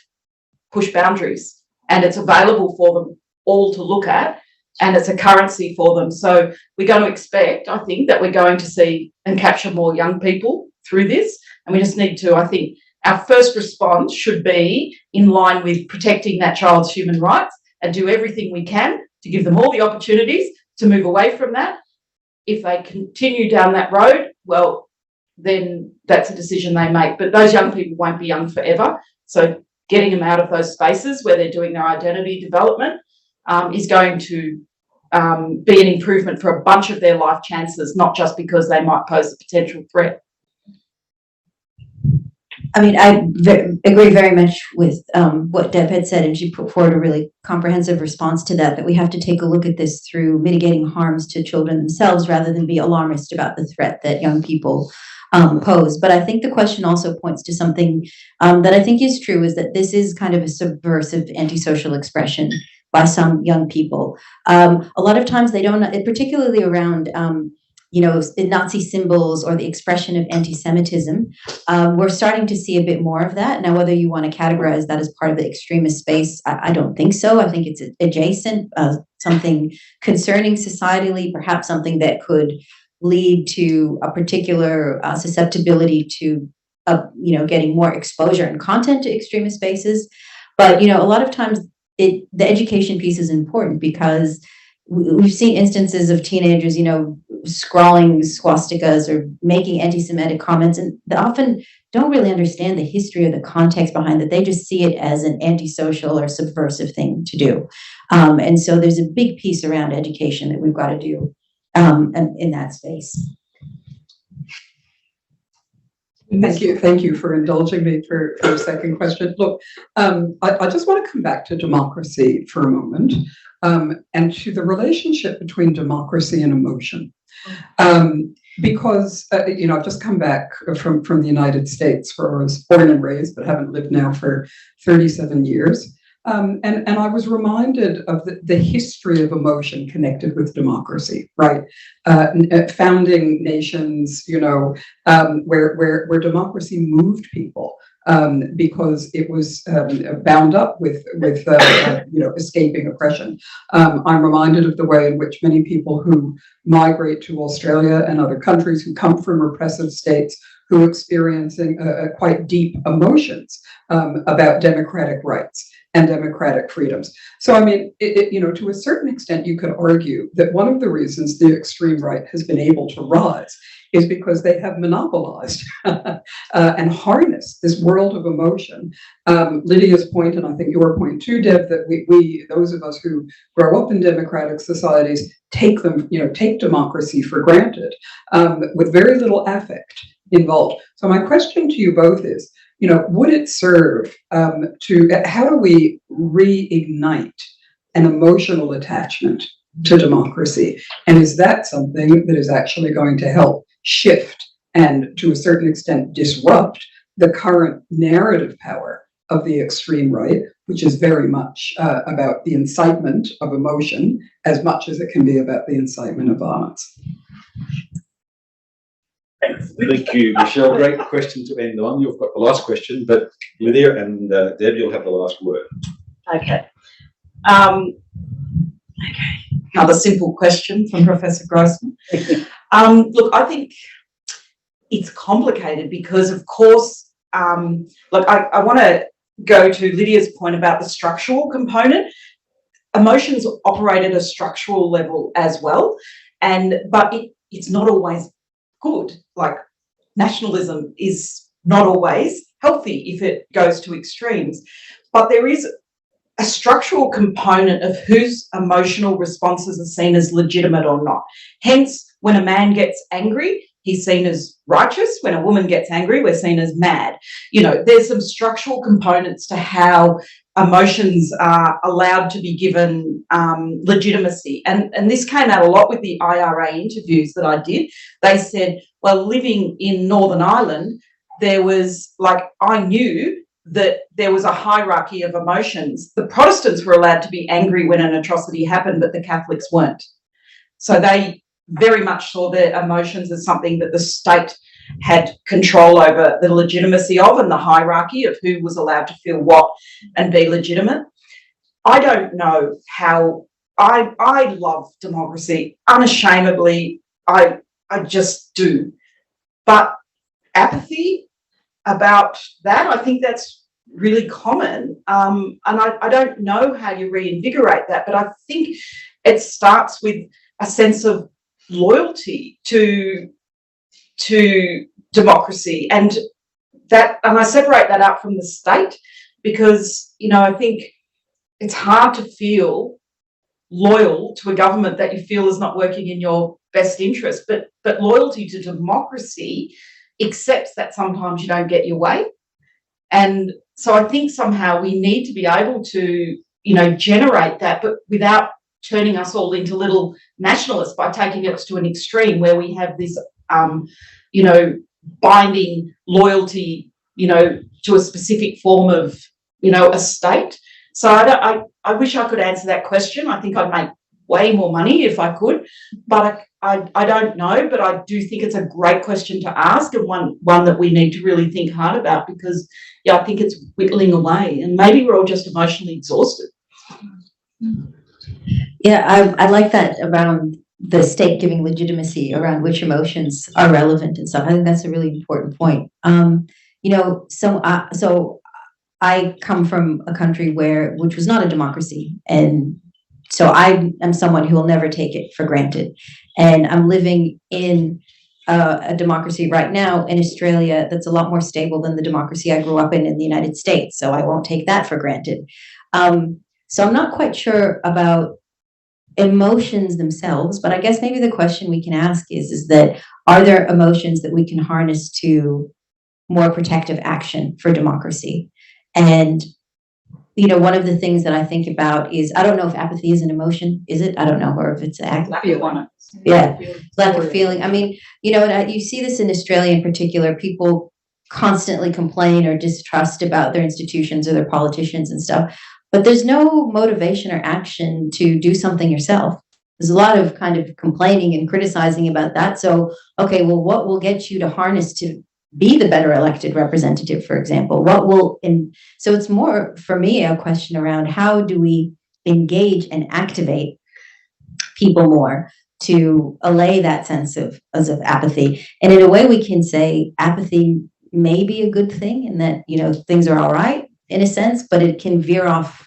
push boundaries, and it's available for them all to look at, and it's a currency for them. So we're going to expect, I think, that we're going to see and capture more young people through this, and we just need to, I think, our first response should be in line with protecting that child's human rights and do everything we can to give them all the opportunities to move away from that. If they continue down that road, well, then that's a decision they make. But those young people won't be young forever. So getting them out of those spaces where they're doing their identity development is going to be an improvement for a bunch of their life chances, not just because they might pose a potential threat. I mean, I agree very much with what Deb had said, and she put forward a really comprehensive response to that we have to take a look at this through mitigating harms to children themselves rather than be alarmist about the threat that young people pose. But I think the question also points to something that I think is true, is that this is kind of a subversive antisocial expression by some young people. A lot of times they don't, particularly around Nazi symbols or the expression of anti-Semitism. We're starting to see a bit more of that. Now, whether you want to categorize that as part of the extremist space, I don't think so. I think it's adjacent, something concerning societally, perhaps something that could lead to a particular susceptibility to, getting more exposure and content to extremist spaces. But, a lot of times the education piece is important, because we've seen instances of teenagers, scrawling swastikas or making anti-Semitic comments, and they often don't really understand the history or the context behind it. They just see it as an antisocial or subversive thing to do. And so there's a big piece around education that we've got to do in that space. Thank you for indulging me for a second question. Look, I just want to come back to democracy for a moment, and to the relationship between democracy and emotion. Because I've just come back from the United States, where I was born and raised, but haven't lived now for 37 years. And I was reminded of the history of emotion connected with democracy, right? Founding nations, where democracy moved people because it was bound up with escaping oppression. I'm reminded of the way in which many people who migrate to Australia and other countries who come from repressive states, who are experiencing quite deep emotions about democratic rights and democratic freedoms. So, I mean, to a certain extent, you could argue that one of the reasons the extreme right has been able to rise is because they have monopolized and harnessed this world of emotion. Lydia's point, and I think your point too, Deb, that we those of us who grow up in democratic societies take democracy for granted with very little affect involved. So my question to you both is, would it serve how do we reignite an emotional attachment to democracy? And is that something that is actually going to help shift and, to a certain extent, disrupt the current narrative power of the extreme right, which is very much about the incitement of emotion as much as it can be about the incitement of violence? Thank you, Michelle. Great question to end on. You've got the last question, but Lydia and Deb, you'll have the last word. Okay. Another simple question from Professor Grossman. Look, I think it's complicated because, of course, I want to go to Lydia's point about the structural component. Emotions operate at a structural level as well, but it's not always good. Like, nationalism is not always healthy if it goes to extremes. But there is a structural component of whose emotional responses are seen as legitimate or not. Hence, when a man gets angry, he's seen as righteous. When a woman gets angry, we're seen as mad. There's some structural components to how emotions are allowed to be given legitimacy. And this came out a lot with the IRA interviews that I did. They said, well, living in Northern Ireland, there was, I knew that there was a hierarchy of emotions. The Protestants were allowed to be angry when an atrocity happened, but the Catholics weren't. So they very much saw the emotions as something that the state had control over the legitimacy of and the hierarchy of who was allowed to feel what and be legitimate. I don't know how. I love democracy unashamedly. I just do. But apathy about that, I think that's really common. And I don't know how you reinvigorate that, but I think it starts with a sense of loyalty to democracy, and I separate that out from the state because, you know, I think it's hard to feel loyal to a government that you feel is not working in your best interest, but loyalty to democracy accepts that sometimes you don't get your way. And so I think somehow we need to be able to, you know, generate that, but without turning us all into little nationalists by taking it to an extreme where we have this, you know, binding loyalty, you know, to a specific form of, you know, a state. So I wish I could answer that question. I think I'd make way more money if I could, but I don't know. But I do think it's a great question to ask, and one that we need to really think hard about because, yeah, I think it's whittling away, and maybe we're all just emotionally exhausted. Yeah, I like that around the state giving legitimacy around which emotions are relevant and stuff. I think that's a really important point. You know, so I come from a country which was not a democracy, and so I am someone who will never take it for granted. And I'm living in a democracy right now in Australia that's a lot more stable than the democracy I grew up in the United States. So I won't take that for granted. So I'm not quite sure about emotions themselves, but I guess maybe the question we can ask is that are there emotions that we can harness to more protective action for democracy? And, you know, one of the things that I think about is, I don't know if apathy is an emotion, is it? I don't know, or if it's an Lack of feeling. I mean, you know, and you see this in Australia in particular, people constantly complain or distrust about their institutions or their politicians and stuff, but there's no motivation or action to do something yourself. There's a lot of kind of complaining and criticizing about that. So, okay, well, what will get you to harness to be the better elected representative, for example? So it's more, for me, a question around how do we engage and activate people more to allay that sense of apathy. And in a way, we can say apathy may be a good thing in that, you know, things are all right in a sense, but it can veer off,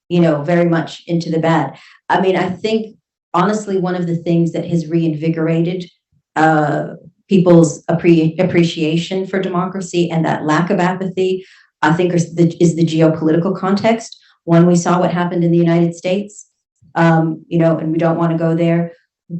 you know, very much into the bad. I mean, I think, honestly, one of the things that has reinvigorated people's appreciation for democracy and that lack of apathy, I think, is the geopolitical context. One, we saw what happened in the United States, you know, and we don't want to go there.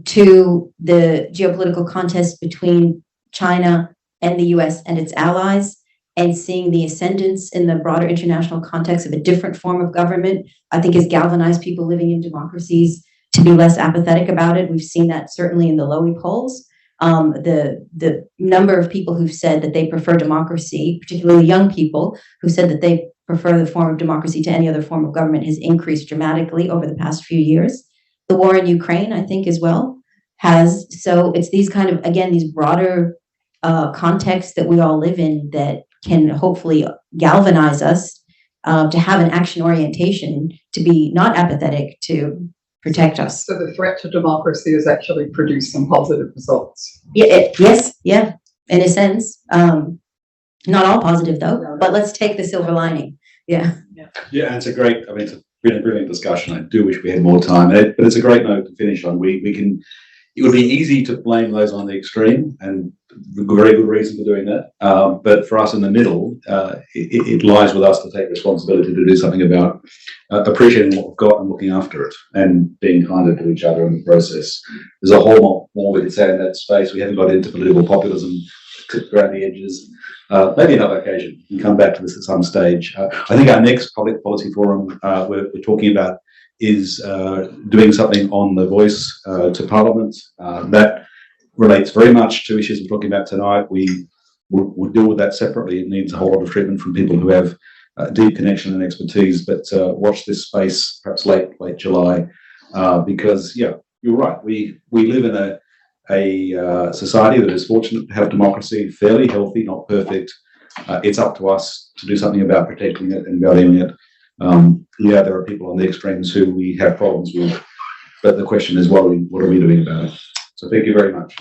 Two, the geopolitical contest between China and the US and its allies, and seeing the ascendance in the broader international context of a different form of government, I think has galvanized people living in democracies to be less apathetic about it. We've seen that certainly in the Lowy polls. The number of people who've said that they prefer democracy, particularly young people who said that they prefer the form of democracy to any other form of government, has increased dramatically over the past few years. The war in Ukraine, I think, as well has. So it's these kind of, again, these broader contexts that we all live in that can hopefully galvanize us to have an action orientation, to be not apathetic, to protect us. So the threat to democracy has actually produced some positive results. Yeah. Yes. Yeah. In a sense, not all positive though. But let's take the silver lining. Yeah. Yeah, and it's a great. I mean, it's been a brilliant discussion. I do wish we had more time, but it's a great note to finish on. We can. It would be easy to blame those on the extreme, and very good reason for doing that. But for us in the middle, it lies with us to take responsibility to do something about appreciating what we've got and looking after it, and being kinder to each other in the process. There's a whole lot more we could say in that space. We haven't got into political populism, clipped around the edges. Maybe another occasion. We can come back to this at some stage. I think our next public policy forum we're talking about is doing something on the voice to Parliament. That relates very much to issues we're talking about tonight. We'll deal with that separately. It needs a whole lot of treatment from people who have deep connection and expertise. But watch this space, perhaps late July, because you're right. We live in a society that is fortunate to have democracy, fairly healthy, not perfect. It's up to us to do something about protecting it and valuing it. Yeah, there are people on the extremes who we have problems with, but the question is, what are we doing about it? So thank you very much.